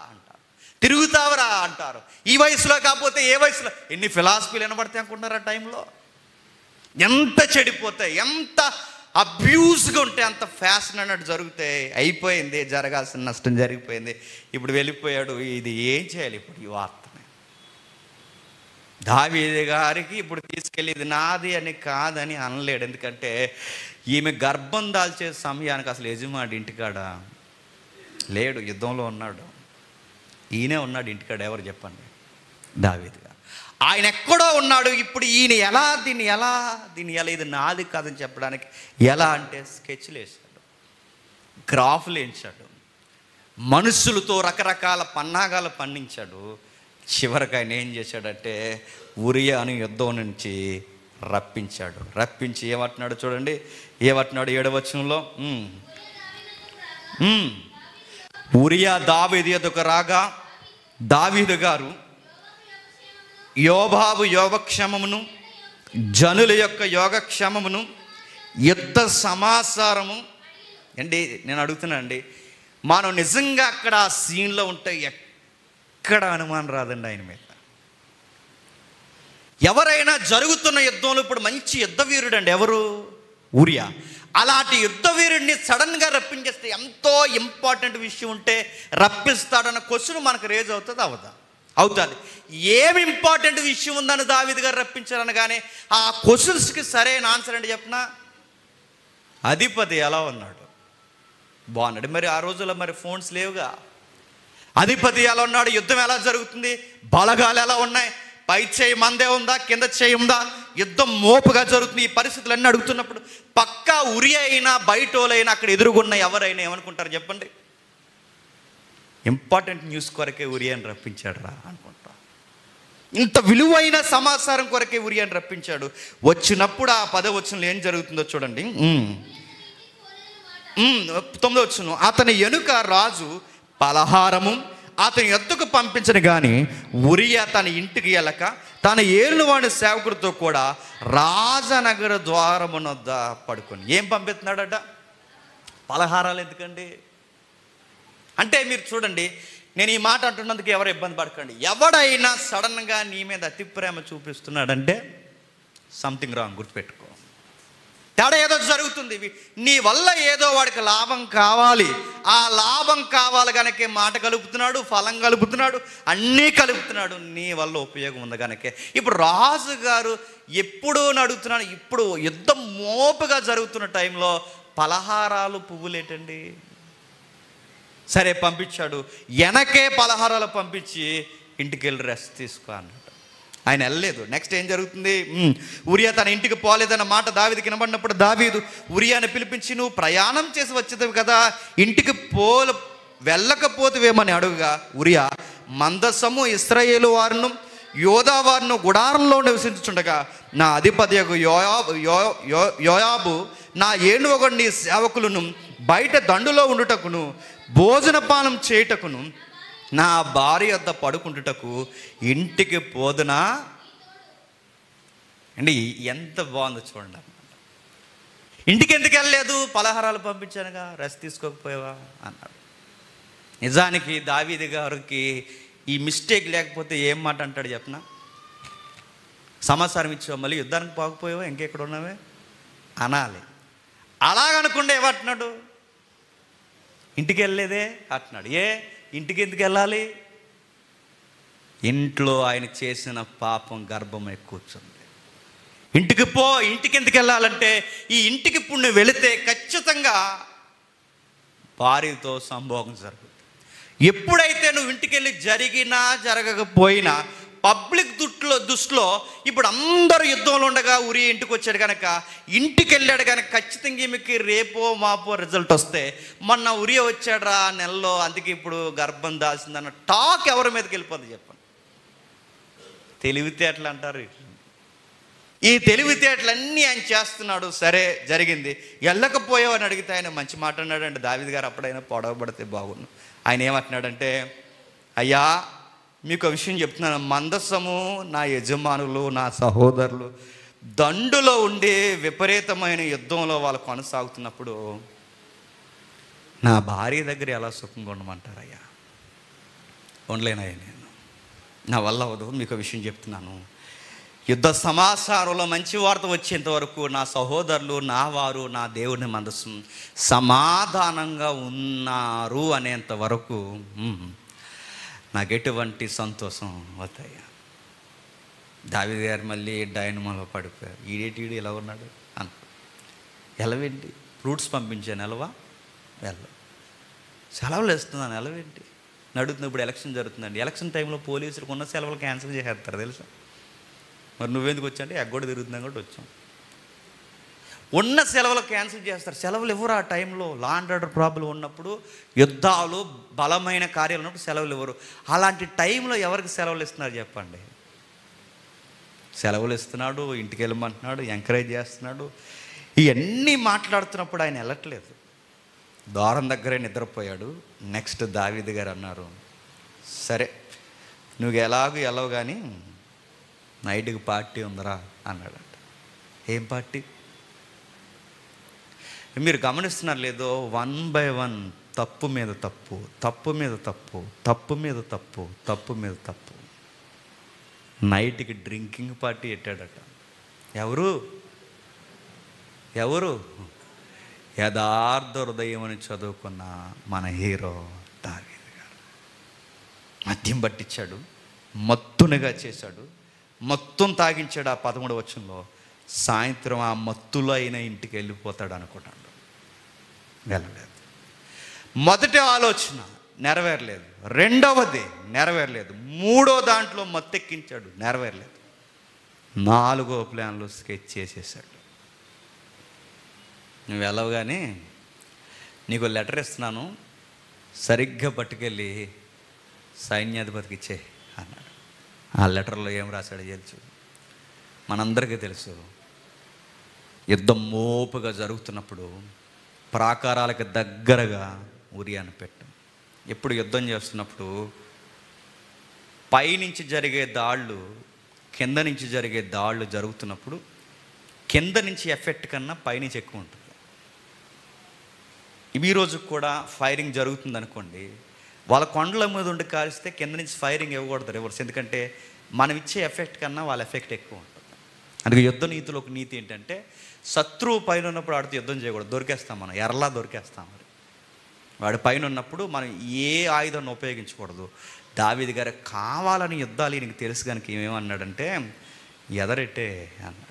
అంటారు, తిరుగుతావరా అంటారు. ఈ వయసులో కాకపోతే ఏ వయసులో, ఎన్ని ఫిలాసఫీలు వినబడతాయి అనుకుంటున్నారు ఆ టైంలో. ఎంత చెడిపోతాయి, ఎంత అబ్యూస్గా ఉంటే అంత ఫ్యాషన్ అన్నట్టు జరుగుతాయి. అయిపోయింది, జరగాల్సిన నష్టం జరిగిపోయింది, ఇప్పుడు వెళ్ళిపోయాడు. ఇది ఏం చేయాలి ఇప్పుడు? ఈ వార్తని దావీదు గారికి ఇప్పుడు తీసుకెళ్ళి ఇది నాది అని కాదని అనలేడు. ఎందుకంటే ఈమె గర్భం దాల్చే సమయానికి అసలు యజమాని ఇంటికాడ లేడు, యుద్ధంలో ఉన్నాడు. ఈయనే ఉన్నాడు ఇంటికాడ. ఎవరు చెప్పండి? దావీదు గారు. ఆయన ఎక్కడో ఉన్నాడు. ఇప్పుడు ఈయన దీన్ని ఎలా ఇది నాది కాదని చెప్పడానికి ఎలా అంటే స్కెచ్లు వేశాడు, గ్రాఫ్లు వేయించాడు, మనుషులతో రకరకాల పన్నాగాలు పండించాడు. చివరికి ఆయన ఏం చేశాడంటే ఉరియాను యుద్ధం నుంచి రప్పించి ఏమంటున్నాడు చూడండి, ఏమంటున్నాడు 7వ వచనంలో, ఉరియా దావీదు ఎదుకు రాగా దావీదు గారు యోబాబు యోగక్షేమమును, జనుల యొక్క యోగక్షేమమును, యుద్ధ సమాచారము. అండి నేను అడుగుతున్నా అండి, మనం నిజంగా అక్కడ ఆ సీన్లో ఉంటే ఎక్కడ అనుమానం రాదండి ఆయన మీద. ఎవరైనా జరుగుతున్న యుద్ధంలో ఇప్పుడు మంచి యుద్ధ వీరుడు అండి ఎవరు? ఉరియా. అలాంటి యుద్ధ వీరుడిని సడన్గా రప్పించేస్తే, ఎంతో ఇంపార్టెంట్ విషయం ఉంటే రప్పిస్తాడన్న క్వశ్చన్ మనకు రేజ్ అవుతుంది, అవుతుంది. ఏమి ఇంపార్టెంట్ విషయం ఉందని దావీదు గారు రప్పించారనగానే ఆ క్వశ్చన్స్కి సరైన ఆన్సర్ అంటే చెప్పిన అధిపతి ఎలా ఉన్నాడు? బాగున్నాడు. మరి ఆ రోజుల్లో మరి ఫోన్స్ లేవుగా. అధిపతి ఎలా ఉన్నాడు? యుద్ధం ఎలా జరుగుతుంది? బలగాలు ఎలా ఉన్నాయి? పై చేయి మందే ఉందా, కింద చేయి ఉందా? యుద్ధం మోపుగా జరుగుతుంది. ఈ పరిస్థితులన్నీ అడుగుతున్నప్పుడు పక్కా ఉరి అయినా బయటోలైనా అక్కడ ఎదురుగున్న ఎవరైనా ఏమనుకుంటారు చెప్పండి? ఇంపార్టెంట్ న్యూస్ కొరకే ఉరియాని రప్పించాడు రా అనుకుంటా. ఇంత విలువైన సమాచారం కొరకే ఉరియాని రప్పించాడు. వచ్చినప్పుడు ఆ 10వ వచనంలో ఏం జరుగుతుందో చూడండి. 9వ వచనం, అతని ఎనుక రాజు పలహారము అతని యొద్దకు పంపించను కానీ ఉరియా తన ఇంటికి వెళ్ళక తన ఏలువాడి సేవకుడితో కూడా రాజనగర ద్వారమునొద్ద పడుకొని ఏం పంపిస్తున్నాడట? పలహారాలు. ఎందుకండి అంటే మీరు చూడండి, నేను ఈ మాట అంటున్నందుకు ఎవరు ఇబ్బంది పడకండి. ఎవడైనా సడన్గా నీ మీద అతి ప్రేమ చూపిస్తున్నాడంటే సంథింగ్ రాంగ్, గుర్తుపెట్టుకో. తేడా ఏదో జరుగుతుంది. నీ వల్ల ఏదో వాడికి లాభం కావాలి. ఆ లాభం కావాలి కనుకే మాట కలుపుతున్నాడు, ఫలం కలుపుతున్నాడు, అన్నీ కలుపుతున్నాడు. నీ వల్ల ఉపయోగం ఉంది కనుకే. ఇప్పుడు రాజుగారు ఎప్పుడూ అడుగుతున్నాడు, ఇప్పుడు యుద్ధం మోపుగా జరుగుతున్న టైంలో పలహారాలు పువ్వులేటండి. సరే పంపించాడు. వెనకే పలహారాలు పంపించి ఇంటికి వెళ్ళి రెస్ట్ తీసుకో అన్నాడు. ఆయన వెళ్ళలేదు. నెక్స్ట్ ఏం జరుగుతుంది? ఉరియా తన ఇంటికి పోలేదన్న మాట దావీదుకి వినబడినప్పుడు దావీదు ఉరియాని పిలిపించి, నువ్వు ప్రయాణం చేసి వచ్చేది కదా, ఇంటికి వెళ్ళకపోతేవేమని అడుగుగా, ఉరియా మందసము ఇశ్రాయేలు వారును యోధా వారును గుడారంలో నివసించుచుండగా నా అధిపతియగు యోయాబు నా ఏనుగుని నీ సేవకులను బయట దండులో ఉండుటకును భోజనపానం చేయుటకును నా భార్య వద్ద పడుకుంటుటకు ఇంటికి పోదునా అండి. ఎంత బాగుందో చూడండి. ఇంటికి ఎందుకు వెళ్ళలేదు? పలహారాలు పంపించానుగా, రెస్ట్ తీసుకోకపోయావా అన్నాడు. నిజానికి దావీదు గారికి ఈ మిస్టేక్ లేకపోతే ఏం మాట అంటాడు చెప్పనా? సమాచారం ఇచ్చావు, మళ్ళీ యుద్ధానికి పోకపోయావా, ఇంకెక్కడ ఉన్నావే అనాలి. అలాగనుకుంటే ఏమంటున్నాడు? ఇంటికి వెళ్ళలేదే అంటున్నాడు. ఇంటికి ఎందుకు వెళ్ళాలి? ఇంట్లో ఆయన చేసిన పాపం గర్భమై కూర్చుంది. ఇంటికి ఎందుకు వెళ్ళాలంటే, ఈ ఇంటికి ఇప్పుడు నువ్వు వెళితే ఖచ్చితంగా భార్యతో సంభోగం జరుగుతుంది. ఎప్పుడైతే నువ్వు ఇంటికి వెళ్ళి జరిగినా జరగకపోయినా పబ్లిక్ దృష్టిలో ఇప్పుడు అందరూ యుద్ధంలో ఉండగా ఉరి ఇంటికి వచ్చాడు కనుక, ఇంటికి వెళ్ళాడు కనుక ఖచ్చితంగా ఈమెకి రేపో మాపో రిజల్ట్ వస్తే, మొన్న ఉరి వచ్చాడురా నెలలో అందుకే ఇప్పుడు గర్భం దాల్సిందన్న టాక్ ఎవరి మీదకి వెళ్ళిపోద్ది చెప్పండి? తెలివితేటలు అంటారు. ఈ తెలివితేటలన్నీ ఆయన చేస్తున్నాడు. సరే జరిగింది. వెళ్ళకపోయావని అడిగితే ఆయన మంచి మాట అన్నాడండి. దావీదు గారు అప్పుడైనా పొడవబడితే బాగుండు. ఆయన ఏమంటున్నాడంటే, అయ్యా మీకు విషయం చెప్తున్నాను, మందసము నా యజమానులు నా సహోదరులు దండులో ఉండే విపరీతమైన యుద్ధంలో వాళ్ళు కొనసాగుతున్నప్పుడు నా భార్య దగ్గర ఎలా సుఖంగా ఉండమంటారయ్యా? ఉండలేనయ్యా, నేను నా వల్ల అవదు. మీకు విషయం చెప్తున్నాను, యుద్ధ సమాచారంలో మంచి వార్త వచ్చేంత వరకు నా సహోదరులు నా వారు నా దేవుని మందసం సమాధానంగా ఉన్నారు అనేంత వరకు నాకు ఎటువంటి సంతోషం వద్దయ్యా. దావీదు గారు మళ్ళీ డైనమాలో పడిపోయారు. ఈడేటీడు ఇలా ఉన్నాడు అన్న. ఎలవేంటి? ఫ్రూట్స్ పంపించాను, ఎలవా సెలవులు వేస్తున్నాను, ఎలవేంటి నడుతుంది. ఇప్పుడు ఎలక్షన్ జరుగుతుందండి. ఎలక్షన్ టైంలో పోలీసులకు ఉన్న సెలవులు క్యాన్సిల్ చేసేస్తారు తెలుసా? మరి నువ్వెందుకు వచ్చా అంటే ఎగ్గొడ తిరుగుతున్నాం కూడా వచ్చాం. ఉన్న సెలవులు క్యాన్సిల్ చేస్తారు. సెలవులు ఎవరు ఆ టైంలో? లా అండ్ ఆర్డర్ ప్రాబ్లం ఉన్నప్పుడు, యుద్ధాలు బలమైన కార్యాలు ఉన్నప్పుడు సెలవులు ఎవరు? అలాంటి టైంలో ఎవరికి సెలవులు ఇస్తున్నారు చెప్పండి? సెలవులు ఇస్తున్నాడు, ఇంటికి వెళ్ళమంటున్నాడు, ఎంకరేజ్ చేస్తున్నాడు. ఇవన్నీ మాట్లాడుతున్నప్పుడు ఆయన వెళ్ళట్లేదు. ద్వారం దగ్గరే నిద్రపోయాడు. నెక్స్ట్ దావీదు గారు అన్నారు, సరే నువ్వు వెళ్ళవు కానీ నైట్కి పార్టీ ఉందరా అన్నాడంట. ఏం పార్టీ? మీరు గమనిస్తున్నారు లేదో, 1 by 1 తప్పు మీద తప్పు, తప్పు మీద తప్పు, తప్పు మీద తప్పు, తప్పు మీద తప్పు. నైట్కి డ్రింకింగ్ పార్టీ పెట్టాడట. ఎవరు? యథార్థ హృదయం అని చదువుకున్న మన హీరో దావీదు గారు. మద్యం పట్టించాడు, మత్తునిగా చేశాడు, మొత్తం తాగించాడు. ఆ 13వ వచనంలో సాయంత్రం ఆ మత్తులో అయినా ఇంటికి వెళ్ళిపోతాడు అనుకున్నాడు. వెళ్ళలేదు. మొదటి ఆలోచన నెరవేరలేదు, రెండవది నెరవేరలేదు, మూడో దాంట్లో మత్తెక్కించాడు, నెరవేరలేదు, నాలుగో ప్లాన్లో స్కెచ్ చేసేసాడు. నువ్వు వెళ్ళవు కానీ నీకు లెటర్ ఇస్తున్నాను, సరిగ్గా పట్టుకెళ్ళి సైన్యాధిపతికి ఇచ్చే అన్నాడు. ఆ లెటర్లో ఏం రాశాడో తెలుసు, మనందరికీ తెలుసు. యుద్ధం మోపుగా జరుగుతున్నప్పుడు ప్రాకారాలకు దగ్గరగా ఉరియాను పెట్టు. ఎప్పుడు యుద్ధం చేస్తున్నప్పుడు పైనుంచి జరిగే దాళ్ళు కింద నుంచి జరిగే దాళ్ళు జరుగుతున్నప్పుడు కింద నుంచి ఎఫెక్ట్ కన్నా పైనుంచి ఎక్కువ ఉంటుంది. ఈ రోజు కూడా ఫైరింగ్ జరుగుతుంది అనుకోండి, వాళ్ళ కొండల మీద ఉండి కాల్స్తే కింద నుంచి ఫైరింగ్ ఇవ్వకూడదు రివర్స్, ఎందుకంటే మనం ఇచ్చే ఎఫెక్ట్ కన్నా వాళ్ళ ఎఫెక్ట్ ఎక్కువ ఉంటుంది. అందుకే యుద్ధ నీతిలో ఒక నీతి ఏంటంటే, శత్రువు పైన ఉన్నప్పుడు వాడితో యుద్ధం చేయకూడదు, దొరికేస్తాం మనం, ఎర్రలా దొరికేస్తాం. మరి వాడి పైన ఉన్నప్పుడు మనం ఏ ఆయుధాన్ని ఉపయోగించకూడదు. దావీదు గారు కావాలని యుద్ధాలు ఈయనకి తెలుసు కనుక ఏమేమన్నాడంటే, ఎదరెట్టే అన్నాడు.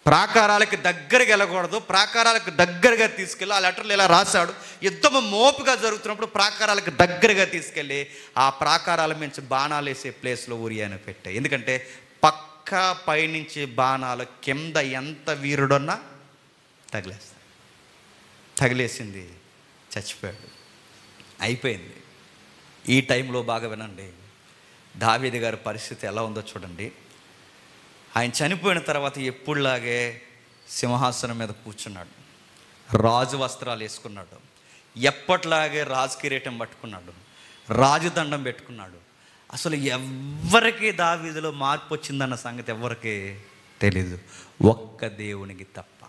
ప్రాకారాలకి దగ్గరగా వెళ్ళకూడదు, ప్రాకారాలకు దగ్గరగా తీసుకెళ్ళి, ఆ లెటర్లు ఇలా రాశాడు, యుద్ధము మోపుగా జరుగుతున్నప్పుడు ప్రాకారాలకు దగ్గరగా తీసుకెళ్ళి ఆ ప్రాకారాల నుంచి బాణాలు వేసే ప్లేస్లో ఉరియాను పెట్టాయి. ఎందుకంటే పక్కా పైనుంచి బాణాలు కింద ఎంత వీరుడున్నా తగిలేస్తాయి. తగిలేసింది, చచ్చిపోయాడు, అయిపోయింది. ఈ టైంలో బాగా వినండి, దావీదు గారి పరిస్థితి ఎలా ఉందో చూడండి. ఆయన చనిపోయిన తర్వాత ఎప్పుడులాగే సింహాసనం మీద కూర్చున్నాడు, రాజు వస్త్రాలు వేసుకున్నాడు, ఎప్పట్లాగే రాజు కిరీటం పట్టుకున్నాడు, రాజదండం పెట్టుకున్నాడు. అసలు ఎవ్వరికి దావీదులో మార్పు వచ్చిందన్న సంగతి ఎవ్వరికి తెలీదు, ఒక్క దేవునికి తప్ప.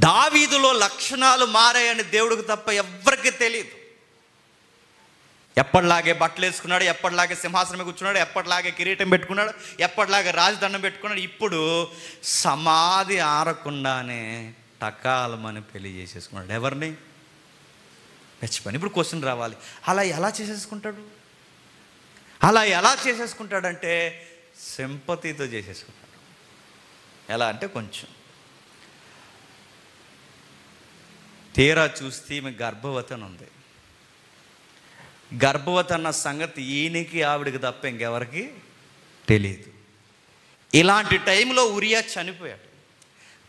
దావీదులో లక్షణాలు మారాయని దేవుడికి తప్ప ఎవ్వరికి తెలియదు. ఎప్పటిలాగే బట్టలు వేసుకున్నాడు, ఎప్పటిలాగే సింహాసనం కూర్చున్నాడు, ఎప్పటిలాగే కిరీటం పెట్టుకున్నాడు, ఎప్పటిలాగే రాజదండం పెట్టుకున్నాడు. ఇప్పుడు సమాధి ఆరకుండానే టకాలమని పెళ్లి చేసేసుకున్నాడు. ఎవరిని? చచ్చిపోయి. ఇప్పుడు క్వశ్చన్ రావాలి, అలా ఎలా చేసేసుకుంటాడు? అలా ఎలా చేసేసుకుంటాడంటే సింపతితో చేసేసుకుంటాడు. ఎలా అంటే, కొంచెం తీరా చూస్తే ఈమె గర్భవతి అని ఉంది. గర్భవతి అన్న సంగతి ఈయనకి ఆవిడికి తప్ప ఇంకెవరికి తెలియదు. ఇలాంటి టైంలో ఉరియా చనిపోయాడు.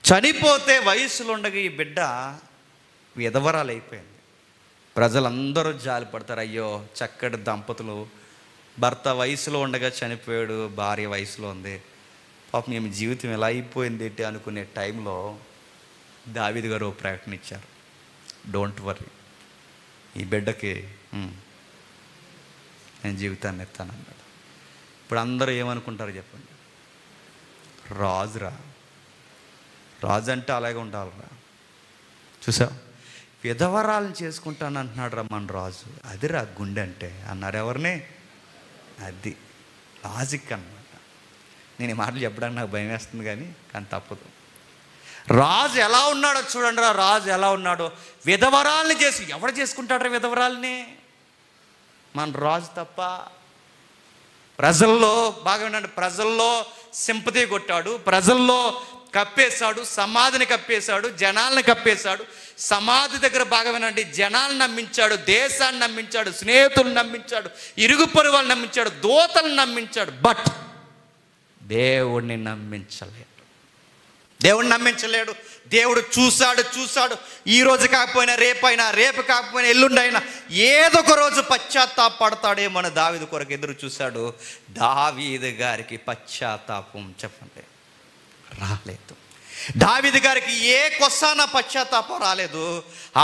చనిపోతే వయసులో ఉండగా ఈ బిడ్డ విధవరాలు అయిపోయింది. ప్రజలందరూ జాలిపడతారు, అయ్యో చక్కటి దంపతులు, భర్త వయసులో ఉండగా చనిపోయాడు, భార్య వయసులో ఉంది, పాపం ఈమె జీవితం ఎలా అయిపోయింది ఏంటి అనుకునే టైంలో దావీదు గారు ప్రకటన ఇచ్చారు, డోంట్ వర్రీ, ఈ బిడ్డకి నేను జీవితాన్ని ఎత్తానన్నాడు. ఇప్పుడు అందరూ ఏమనుకుంటారు చెప్పండి? రాజురా, రాజు అంటే అలాగే ఉండాలిరా. చూసావు, విధవరాలను చేసుకుంటాను అంటున్నాడు రా మన రాజు, అదిరా గుండె అంటే అన్నారు. ఎవరిని? అది లాజిక్ అన్నమాట. నేను ఈ మాటలు చెప్పడానికి నాకు భయం వేస్తుంది, కానీ తప్పదు. రాజు ఎలా ఉన్నాడో చూడండి రా, రాజు ఎలా ఉన్నాడో. విధవరాల్ని చేసి ఎవడు చేసుకుంటాడు విధవరాల్ని? మన రాజు తప్ప. ప్రజల్లో బాగా వినండి, ప్రజల్లో సింపతి కొట్టాడు, ప్రజల్లో కప్పేశాడు, సమాధిని కప్పేశాడు, జనాల్ని కప్పేశాడు. సమాధి దగ్గర బాగా వినండి, జనాలను నమ్మించాడు, దేశాన్ని నమ్మించాడు, స్నేహితులను నమ్మించాడు, ఇరుగు పొరుగు వాళ్ళని నమ్మించాడు, దూతలను నమ్మించాడు. బట్ దేవుడిని నమ్మించలేడు. దేవుడిని నమ్మించలేడు. దేవుడు చూశాడు, ఈ రోజు కాకపోయినా రేపైనా, రేపు కాకపోయినా ఎల్లుండైనా ఏదో ఒక రోజు పశ్చాత్తాపడతాడేమో అని దావీదు కొరకు ఎదురు చూశాడు. దావీదు గారికి పశ్చాత్తాపం చెప్పండి రాలేదు. దావీదు గారికి ఏ కొసాన పశ్చాత్తాపం రాలేదు.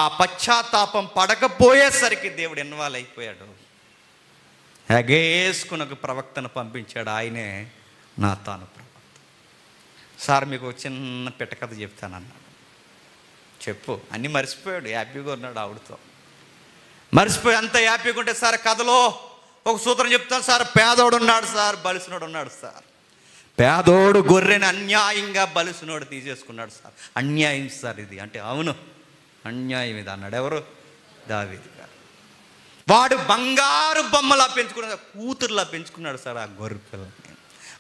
ఆ పశ్చాత్తాపం పడకపోయేసరికి దేవుడు ఇన్వాల్వ్ అయిపోయాడు. ఎగేసుకుని ఒక ప్రవక్తను పంపించాడు, ఆయనే నాతాను ప్రవక్త. సార్ మీకు ఒక చిన్న పిట్టకథ చెప్తానన్నాడు. చెప్పు. అన్నీ మర్చిపోయాడు, హ్యాపీగా ఉన్నాడు ఆవిడతో. మర్చిపోయి అంత హ్యాపీగా ఉంటే, సార్ కథలో ఒక సూత్రం చెప్తాను సార్, పేదోడు ఉన్నాడు సార్, బలిసినోడు ఉన్నాడు సార్. పేదోడు గొర్రెని అన్యాయంగా బలిసినోడు తీసేసుకున్నాడు సార్. అన్యాయం సార్ ఇది అంటే, అవును అన్యాయం ఇది అన్నాడు. ఎవరు? దావీదు గారు. వాడు బంగారు బొమ్మలా పెంచుకున్నాడు, కూతురులా పెంచుకున్నాడు సార్ ఆ గొర్రె పిల్లని.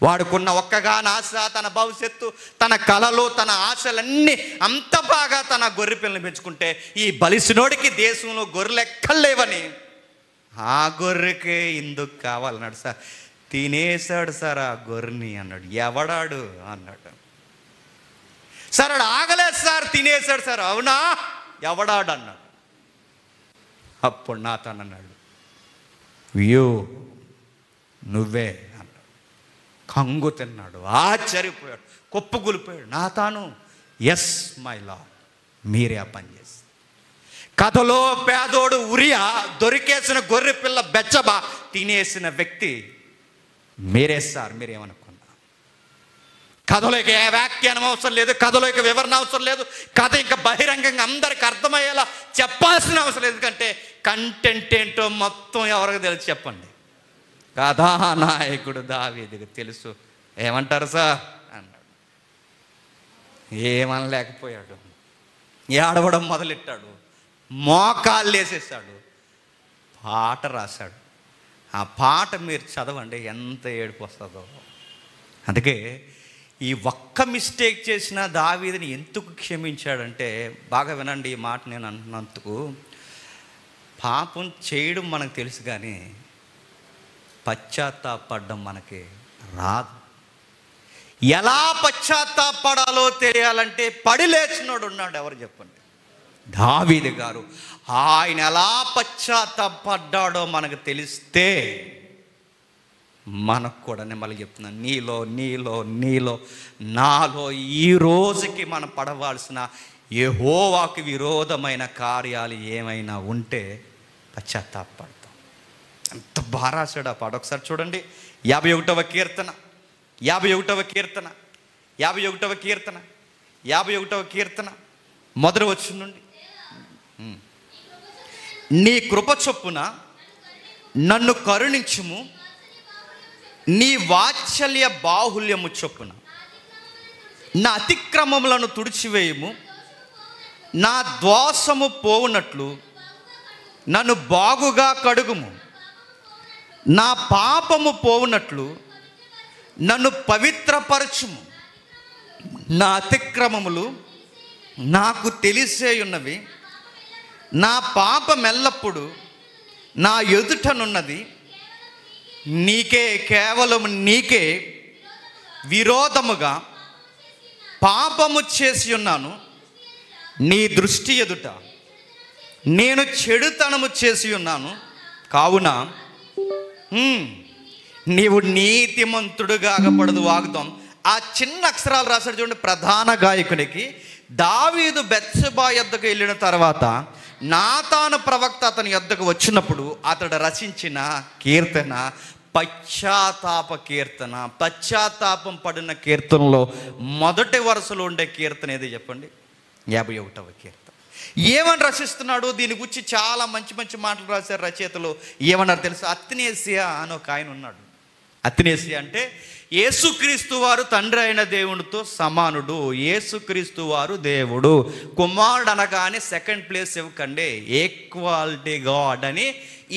వాడుకున్న ఒక్కగాని ఆశ, తన భవిష్యత్తు, తన కళలు, తన ఆశలన్నీ అంత బాగా తన గొర్రె పిల్లని పెంచుకుంటే, ఈ బలిసినోడికి దేశంలో గొర్రెలు ఎక్కలేవని ఆ గొర్రెకే ఇందుకు కావాలన్నాడు సార్. తినేశాడు సార్ ఆ గొర్రెని అన్నాడు. ఎవడాడు అన్నాడు. సార్ ఆడు ఆగలేదు సార్, తినేశాడు సార్. అవునా, ఎవడాడు అన్నాడు. అప్పుడు నాతాను అన్నాడు, వ్యూ నువ్వే అన్నాడు. కంగు తిన్నాడు, ఆశ్చర్యపోయాడు, కుప్పగూలిపోయాడు. నాతాను, ఎస్ మై లా, మీరే ఆ పని చేసి. కథలో పేదోడు ఉరియా దొరికేసిన గొర్రె పిల్ల బెచ్చబా తినేసిన వ్యక్తి మీరే సార్. మీరేమనుకున్నా కథలోకి ఏ వ్యాఖ్యానం అవసరం లేదు, కథలోకి వివరణ అవసరం లేదు, కథ ఇంకా బహిరంగంగా అందరికి అర్థమయ్యేలా చెప్పాల్సిన అవసరం లేదు. ఎందుకంటే కంటెంట్ ఏంటో మొత్తం ఎవరికి తెలుసు చెప్పండి? కథానాయకుడు దావీదుకు తెలుసు. ఏమంటారు సార్ అన్నాడు. ఏమనలేకపోయాడు. ఏడవడం మొదలెట్టాడు, మోకాళ్ళు వేసేసాడు, పాట రాశాడు. ఆ పాట మీరు చదవండి, ఎంత ఏడుపు వస్తుందో. అందుకే ఈ ఒక్క మిస్టేక్ చేసిన దావీదుని ఎందుకు క్షమించాడంటే, బాగా వినండి ఈ మాట నేను అంటున్నందుకు, పాపం చేయడం మనకు తెలుసు కానీ పశ్చాత్తాపడడం మనకి రాదు. ఎలా పశ్చాత్తాపడాలో తెలియాలంటే పడి లేచినోడు ఉన్నాడు, ఎవరు చెప్పండి? దావీదు గారు. ఆయన ఎలా పశ్చాత్తాపడ్డాడో మనకు తెలిస్తే మనకు కూడా నేను మళ్ళీ చెప్తున్నాను, నీలో నీలో నీలో నాలో ఈ రోజుకి మనం పడవలసిన యెహోవాకు విరోధమైన కార్యాలు ఏమైనా ఉంటే పశ్చాత్తాపడతాం. ఎంత బాగా రాశాడు ఆ పాట. ఒకసారి చూడండి, 51వ కీర్తన 51వ కీర్తన మొదటి వచనం నుండి. నీ కృప చొప్పున నన్ను కరుణించుము, నీ వాత్సల్య బాహుల్యము చొప్పున నా అతిక్రమములను తుడిచివేయుము, నా దోషము పోవునట్లు నన్ను బాగుగా కడుగుము, నా పాపము పోవునట్లు నన్ను పవిత్రపరచుము. నా అతిక్రమములు నాకు తెలిసే ఉన్నవి, నా పాపం ఎల్లప్పుడు నా ఎదుటనున్నది. నీకే, కేవలం నీకే విరోధముగా పాపము చేసి ఉన్నాను. నీ దృష్టి ఎదుట నేను చెడుతనము చేసి ఉన్నాను. కావున నీవు నీతిమంతుడుగా అగపడదు. వాగ్దాం. ఆ చిన్న అక్షరాలు రాశాడు చూడండి. ప్రధాన గాయకునికి దావీదు బెత్షెబా యొద్దకు వెళ్ళిన తర్వాత నాతాను ప్రవక్త అతని యొద్దకు వచ్చినప్పుడు అతడు రచించిన కీర్తన పశ్చాత్తాప కీర్తన. పశ్చాత్తాపం పడిన కీర్తనలో మొదటి వరుసలో ఉండే కీర్తన ఏది చెప్పండి? 51వ కీర్తన. ఏమని రచిస్తున్నాడు? దీని గురించి చాలా మంచి మంచి మాటలు రాశారు రచయితలు. ఏమన్నారు తెలుసా? అత్నేసియా అని ఒక ఆయన ఉన్నాడు. అత్నేసియా అంటే యేసుక్రీస్తు వారు తండ్రి అయిన దేవునితో సమానుడు, యేసుక్రీస్తు వారు దేవుడు, కుమారుడు అనగానే సెకండ్ ప్లేస్ ఇవ్వకండి, ఈక్వాలిటీ గాడ్ అని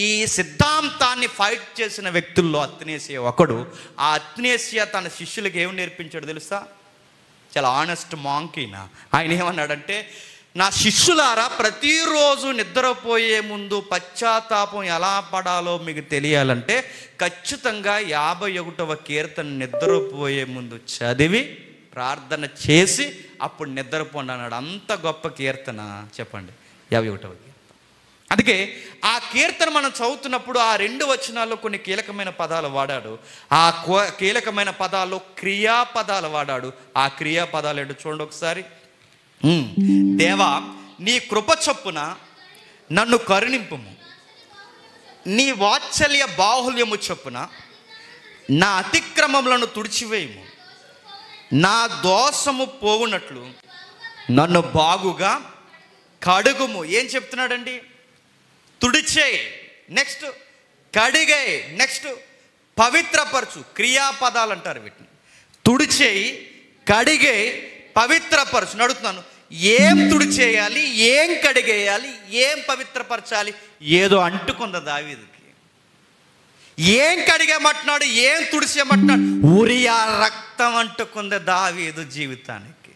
ఈ సిద్ధాంతాన్ని ఫైట్ చేసిన వ్యక్తుల్లో అత్నేసియా ఒకడు. ఆ అత్నేసియా తన శిష్యులకు ఏమి నేర్పించాడు తెలుసా? చాలా ఆనెస్ట్ మాంకీనా. ఆయన ఏమన్నాడంటే, నా శిష్యులారా, ప్రతిరోజు నిద్రపోయే ముందు పశ్చాత్తాపం ఎలా పడాలో మీకు తెలియాలంటే ఖచ్చితంగా 51వ కీర్తన నిద్రపోయే ముందు చదివి ప్రార్థన చేసి అప్పుడు నిద్రపోండి అన్నాడు. అంత గొప్ప కీర్తన చెప్పండి 51వ కీర్తన. అందుకే ఆ కీర్తన మనం చదువుతున్నప్పుడు ఆ 2 వచనాల్లో కొన్ని కీలకమైన పదాలు వాడాడు. ఆ కీలకమైన పదాల్లో క్రియాపదాలు వాడాడు. ఆ క్రియాపదాలు ఏంటో చూడండి ఒకసారి. దేవా, నీ కృప చొప్పున నన్ను కరుణింపుము, నీ వాత్సల్య బాహుల్యము చొప్పున నా అతిక్రమములను తుడిచివేయము, నా దోషము పోవునట్లు నన్ను బాగుగా కడుగుము. ఏం చెప్తున్నాడండి? తుడిచేయి, నెక్స్ట్ కడిగేయి, నెక్స్ట్ పవిత్రపరచు. క్రియాపదాలు అంటారు వీటిని. తుడిచేయి, కడిగేయి, పవిత్రపరచు. అడుగుతున్నాను, ఏం తుడిచేయాలి, ఏం కడిగేయాలి, ఏం పవిత్రపరచాలి? ఏదో అంటుకుంది దావీదుకి. ఏం కడిగేమంటున్నాడు, ఏం తుడిచేయమంటున్నాడు? ఉరియా రక్తం అంటుకుంది దావీదు జీవితానికి.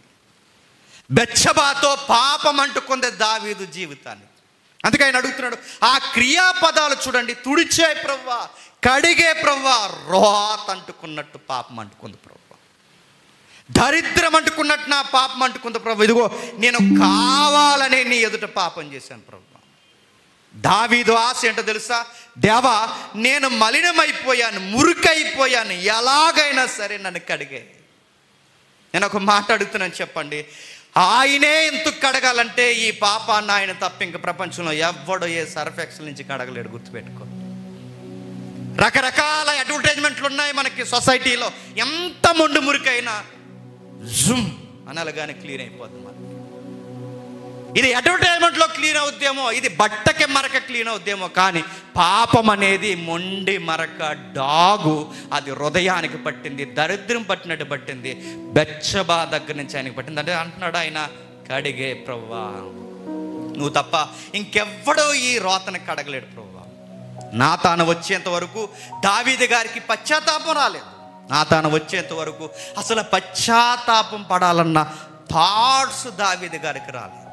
బెత్షెబాతో పాపం అంటుకుంది దావీదు జీవితానికి. అందుకే ఆయన అడుగుతున్నాడు. ఆ క్రియాపదాలు చూడండి. తుడిచే ప్రవ్వా, కడిగే ప్రవ్వా, రోత అంటుకున్నట్టు పాపం అంటుకుంది ప్రవ్వా, దరిద్రం అంటుకున్నట్టు నా పాపం అంటుకుంది ప్రభు. ఇదిగో నేను కావాలనే నీ ఎదుట పాపం చేశాను ప్రభు. దావీదు ఆశ ఏంటో తెలుసా? దేవా, నేను మలినమైపోయాను, మురికైపోయాను, ఎలాగైనా సరే నన్ను కడిగే. నేను ఒక మాట అడుగుతున్నాను, చెప్పండి. ఆయనే ఎందుకు కడగాలంటే ఈ పాపాన్ని ఆయన తప్ప ఇంక ప్రపంచంలో ఎవ్వడో ఏ సర్ఫ్ ఎక్సెల్ నుంచి కడగలేడు, గుర్తుపెట్టుకో. రకరకాల అడ్వర్టైజ్మెంట్లు ఉన్నాయి మనకి సొసైటీలో. ఎంత మొండు మురికైనా జుమ్ అనలుగానే క్లీన్ అయిపోతుంది మనకి. ఇది అడ్వర్టైజ్మెంట్లో క్లీన్ అవుద్దేమో, ఇది బట్టకి మరక క్లీన్ అవుద్దేమో, కానీ పాపం అనేది మొండి మరక డాగు. అది హృదయానికి పట్టింది, దరిద్రం పట్టినట్టు పట్టింది. బెత్షెబా దగ్గర నుంచి ఆయనకి పట్టింది. అంటే అంటున్నాడు ఆయన, కడిగే ప్రభువా, నువ్వు తప్ప ఇంకెవ్వడో ఈ రోతని కడగలేడు ప్రభువా. నాతాను వచ్చేంత వరకు దావీదు గారికి పశ్చాత్తాపం రాలేదు. నాతాను వచ్చేంత వరకు అసలు పశ్చాత్తాపం పడాలన్న థాట్స్ దావీదు గారికి రాలేదు.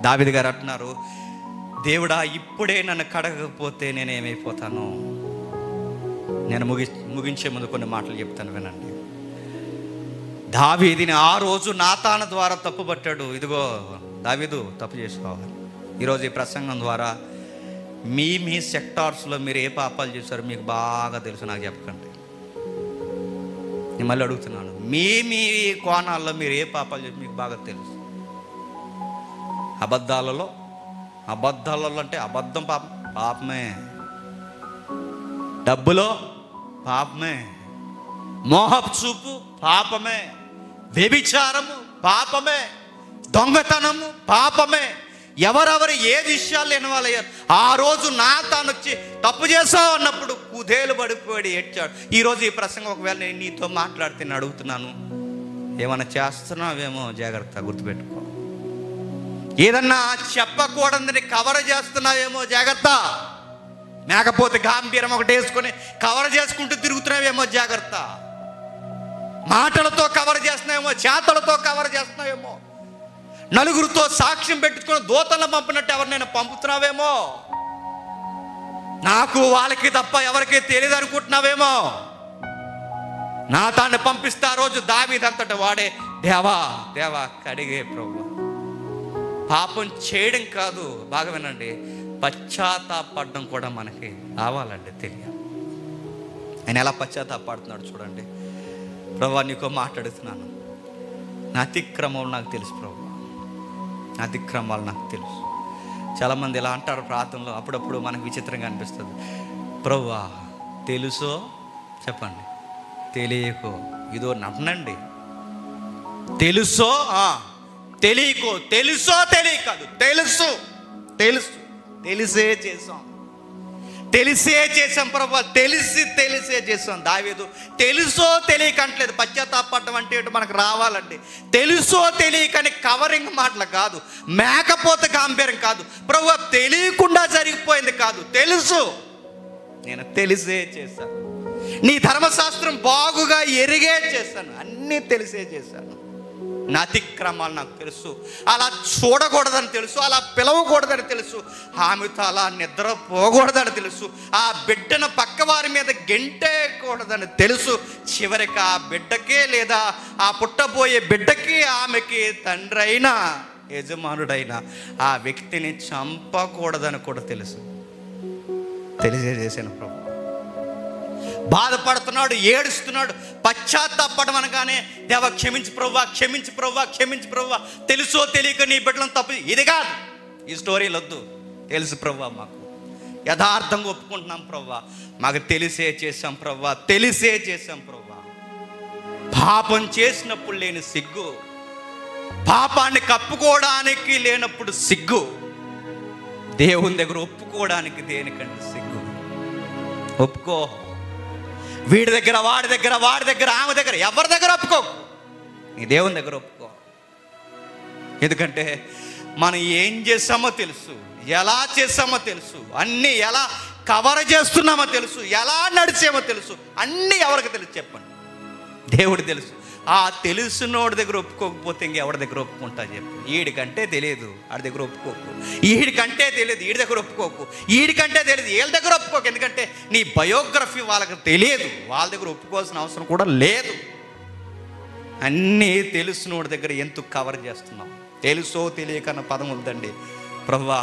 దావీదు గారు అంటున్నారు, దేవుడా ఇప్పుడే నన్ను కడగకపోతే నేనేమైపోతాను. నేను ముగించే ముందు కొన్ని మాటలు చెప్తాను, వినండి. దావీదుని ఆ రోజు నాతాను ద్వారా తప్పుపట్టాడు. ఇదిగో దావీదు, తప్పు చేసుకోవాలి. ఈరోజు ఈ ప్రసంగం ద్వారా మీ సెక్టార్స్లో మీరు ఏ పాపాలు చేశారో మీకు బాగా తెలుసు, నాకు చెప్పకండి. నేను మళ్ళీ అడుగుతున్నాను, మీ కోణాల్లో మీరు ఏ పాపాలు చేసి మీకు బాగా తెలుసు. అబద్ధాలలో అంటే అబద్ధం పాపమే, డబ్బులో పాపమే, మోహపు చూపు పాపమే, వ్యభిచారము పాపమే, దొంగతనము పాపమే. ఎవరెవరు ఏ విషయాలు ఇన్వాల్వ్ అయ్యారు. ఆ రోజు నాతాను వచ్చి తప్పు చేసావు అన్నప్పుడు కుదేలు పడిపోయాడు, ఏడ్చాడు. ఈరోజు ఈ ప్రసంగం ఒకవేళ నేను నీతో మాట్లాడితే నేను అడుగుతున్నాను, ఏమైనా చేస్తున్నావేమో జాగ్రత్త, గుర్తుపెట్టుకో. ఏదన్నా చెప్పకూడదని కవర్ చేస్తున్నావేమో జాగ్రత్త. మేకపోతే గాంభీరం ఒకటి వేసుకొని కవర్ చేసుకుంటూ తిరుగుతున్నావేమో జాగ్రత్త. మాటలతో కవర్ చేస్తున్నావేమో, చేతలతో కవర్ చేస్తున్నావేమో, నలుగురితో సాక్ష్యం పెట్టుకుని దూతలను పంపినట్టు ఎవరినైనా పంపుతున్నావేమో, నాకు వాళ్ళకి తప్ప ఎవరికి తెలియదు అనుకుంటున్నావేమో. నాతాన్ని పంపిస్తే ఆ రోజు దావీదంతట వాడే, దేవా దేవా కడిగే ప్రభువా. పాపం చేయడం కాదు, బాగా వినండి, పశ్చాత్తాపడడం కూడా మనకి రావాలండి, తెలియాలి. ఆయన ఎలా పశ్చాత్తాపడుతున్నాడు చూడండి. ప్రభువా నీకో మాట్లాడుతున్నాను, నా అతిక్రమం నాకు తెలుసు ప్రభువా, నా అతిక్రమాలు నాకు తెలుసు. చాలామంది ఇలా అంటారు ప్రార్థనలో, అప్పుడప్పుడు మనకు విచిత్రంగా అనిపిస్తుంది. ప్రభువా తెలుసో చెప్పండి, తెలియకో, ఇదో నటనండి. తెలుసో తెలియకో, తెలుసో తెలియకాదు, తెలుసు తెలుసు తెలిసే చేసాం, తెలిసే చేసాం ప్రభువా, తెలిసే చేసాం. దావీదు తెలుసో తెలియకంటలేదు. పశ్చాత్తాపడడం అంటే ఏంటో మనకు రావాలండి. తెలుసో తెలియకని కవరింగ్ మాటలు కాదు, మేకపోతే గాంభీర్యం కాదు, ప్రభువా తెలియకుండా జరిగిపోయింది కాదు, తెలుసు, నేను తెలిసే చేశాను, నీ ధర్మశాస్త్రం బాగుగా ఎరిగే చేశాను, అన్నీ తెలిసే చేశాను. నా అతిక్రమాలు నాకు తెలుసు, అలా చూడకూడదని తెలుసు, అలా పిలవకూడదని తెలుసు, ఆమెతో అలా నిద్రపోకూడదని తెలుసు, ఆ బిడ్డను పక్కవారి మీద గెంటేయకూడదని తెలుసు. చివరికి ఆ బిడ్డకే లేదా ఆ పుట్టబోయే బిడ్డకి ఆమెకి తండ్రి అయినా యజమానుడైన ఆ వ్యక్తిని చంపకూడదని కూడా తెలుసు. తెలియజేసాను ప్రభు. బాధపడుతున్నాడు, ఏడుస్తున్నాడు. పశ్చాత్తాపడం అనగానే దేవా క్షమించు ప్రభువా, క్షమించు ప్రభువా, క్షమించు ప్రభువా, తెలుసో తెలియక నీ బిడ్డలను తప్పు. ఇది కాదు, ఈ స్టోరీలు వద్దు. తెలుసు ప్రభువా, మాకు యథార్థంగా ఒప్పుకుంటున్నాం ప్రభువా, మాకు తెలిసే చేసాం ప్రభువా, తెలిసే చేసాం ప్రభువా. పాపం చేసినప్పుడు లేని సిగ్గు, పాపాన్ని కప్పుకోవడానికి లేనప్పుడు సిగ్గు, దేవుని దగ్గర ఒప్పుకోవడానికి దేనికంటే సిగ్గు. ఒప్పుకో, వీడి దగ్గర వాడి దగ్గర ఆమె దగ్గర ఎవరి దగ్గర ఒప్పుకోకు, నీ దేవుని దగ్గర ఒప్పుకో. ఎందుకంటే మనం ఏం చేసామో తెలుసు, ఎలా చేసామో తెలుసు, అన్నీ ఎలా కవర్ చేస్తున్నామో తెలుసు, ఎలా నడిచామో తెలుసు, అన్నీ ఎవరికి తెలుసు చెప్పండి? దేవుడు తెలుసు. ఆ తెలుసునోడి దగ్గర ఒప్పుకోకపోతే ఇంకెవరి దగ్గర ఒప్పుకుంటా చెప్పు? వీడికంటే తెలియదు, ఆడి దగ్గర ఒప్పుకోకు. వీడికంటే తెలియదు, వీడి దగ్గర ఒప్పుకోకు. వీడికంటే తెలియదు, వీళ్ళ దగ్గర ఒప్పుకోకు. ఎందుకంటే నీ బయోగ్రఫీ వాళ్ళకి తెలియదు, వాళ్ళ దగ్గర ఒప్పుకోవాల్సిన అవసరం కూడా లేదు. అన్నీ తెలుసునోడి దగ్గర ఎందుకు కవర్ చేస్తున్నాం? తెలుసో తెలియకన్న పదం ఉందండి. ప్రభువా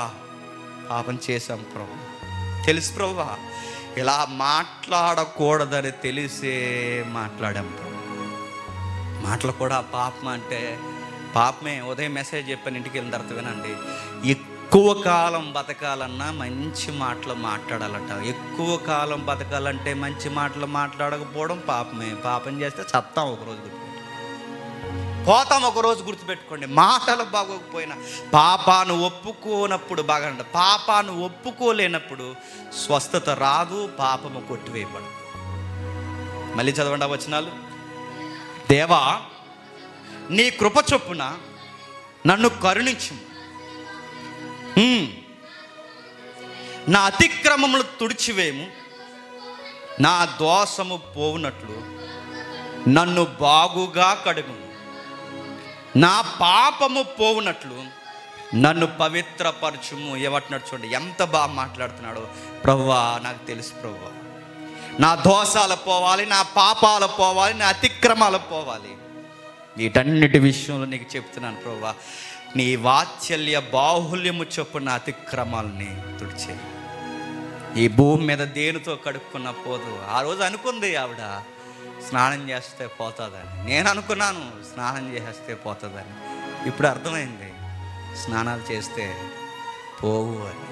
పాపం చేశాం ప్రభు, తెలుసు ప్రభువా, ఇలా మాట్లాడకూడదని తెలిసే మాట్లాడాం ప్రభు. మాటలు కూడా పాపం అంటే పాపమే. ఉదయం మెసేజ్ చెప్పాను, ఇంటికి వెళ్ళిన తర్వాత వినండి. ఎక్కువ కాలం బతకాలన్నా మంచి మాటలు మాట్లాడాలట. ఎక్కువ కాలం బతకాలంటే మంచి మాటలు మాట్లాడకపోవడం పాపమే. పాపం చేస్తే చత్తాం ఒకరోజు గుర్తుపెట్టుకోండి, పోతాం ఒకరోజు గుర్తుపెట్టుకోండి. మాటలు బాగోకపోయినా పాపాను ఒప్పుకోనప్పుడు బాగా, పాపాను ఒప్పుకోలేనప్పుడు స్వస్థత రాదు, పాపము కొట్టివేయబడదు. మళ్ళీ చదవండి ఆ వచనాలు. దేవా, నీ కృప చొప్పున నన్ను కరుణించు, నా అతిక్రమములు తుడిచివేము, నా దోషము పోవునట్లు నన్ను బాగుగా కడుగుము, నా పాపము పోవునట్లు నన్ను పవిత్రపరచుము. ఏమంటున్నాడు చూడండి, ఎంత బాగా మాట్లాడుతున్నాడు. ప్రభువా, నాకు తెలుసు ప్రభువా, నా దోషాలు పోవాలి, నా పాపాలు పోవాలి, నా అతిక్రమాలు పోవాలి. వీటన్నిటి విషయంలో నీకు చెప్తున్నాను ప్రభువా, నీ వాత్సల్య బాహుల్యము చొప్పున అతిక్రమాలని తుడిచే. ఈ భూమి మీద దేనితో కడుక్కున్న పోదు. ఆ రోజు అనుకుంది ఆవిడ స్నానం చేస్తే పోతుందని. నేను అనుకున్నాను స్నానం చేస్తే పోతుందని. ఇప్పుడు అర్థమైంది స్నానాలు చేస్తే పోవు అని.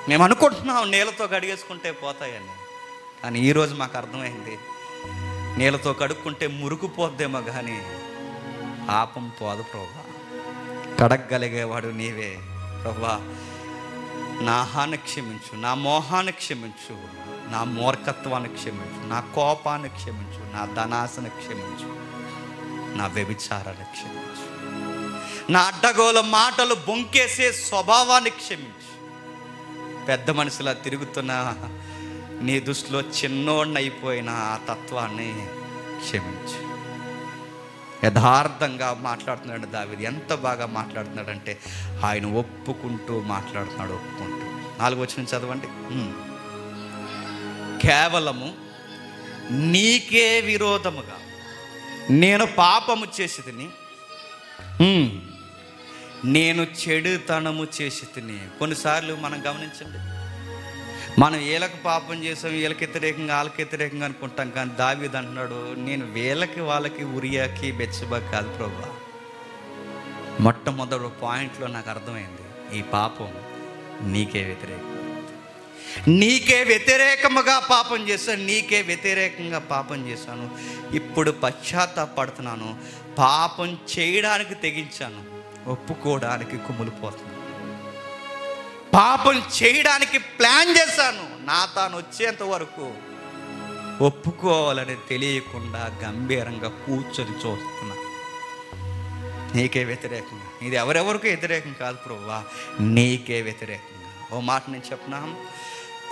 మేము అనుకుంటున్నాం నీళ్ళతో కడిగేసుకుంటే పోతాయని, కానీ ఈరోజు మాకు అర్థమైంది నీళ్ళతో కడుక్కుంటే మురుగుపోద్దేమో కానీ పాపం పోదు ప్రభువా. కడగగలిగేవాడు నీవే ప్రభువా. నా హాని క్షమించు, నా మోహాన్ని క్షమించు, నా మూర్ఖత్వాన్ని క్షమించు, నా కోపాన్ని క్షమించు, నా ధనాశను క్షమించు, నా వ్యభిచారాన్ని క్షమించు, నా అడ్డగోల మాటలు బొంకేసే స్వభావాన్ని క్షమించు. పెద్ద మనిషిలా తిరుగుతున్న నీ దృష్టిలో చిన్నోడినైపోయిన ఆ తత్వాన్ని క్షమించు. యథార్థంగా మాట్లాడుతున్నాడు దావీదు. ఎంత బాగా మాట్లాడుతున్నాడంటే ఆయన ఒప్పుకుంటూ మాట్లాడుతున్నాడు, ఒప్పుకుంటూ. 4వ వచనం చదవండి. కేవలము నీకే విరోధముగా నేను పాపము చేసి తిని, నేను చెడుతనము చేసి తిని. కొన్నిసార్లు మనం గమనించండి, మనం వీళ్ళకి పాపం చేసాం, వీళ్ళకి వ్యతిరేకంగా వాళ్ళకి వ్యతిరేకంగా అనుకుంటాం. కానీ దావీదు అంటున్నాడు, నేను వీళ్ళకి వాళ్ళకి ఉరియాకి బెత్షెబా కాదు ప్రభువా. మొట్టమొదటి పాయింట్లో నాకు అర్థమైంది, ఈ పాపం నీకే వ్యతిరేకం, నీకే వ్యతిరేకముగా పాపం చేశాను, నీకే వ్యతిరేకంగా పాపం చేశాను. ఇప్పుడు పశ్చాత్తాపడుతున్నాను, పాపం చేయడానికి తెగించాను, ఒప్పుకోవడానికి కుమిలిపోతున్నాను. పాపం చేయడానికి ప్లాన్ చేశాను, నా తాను వచ్చేంత వరకు ఒప్పుకోవాలని తెలియకుండా గంభీరంగా కూర్చొని చూస్తున్నా. నీకే వ్యతిరేకంగా. ఇది ఎవరెవరికో వ్యతిరేకం కాదు ప్రభువా, నీకే వ్యతిరేకంగా. ఓ మాట నేను చెప్పనా,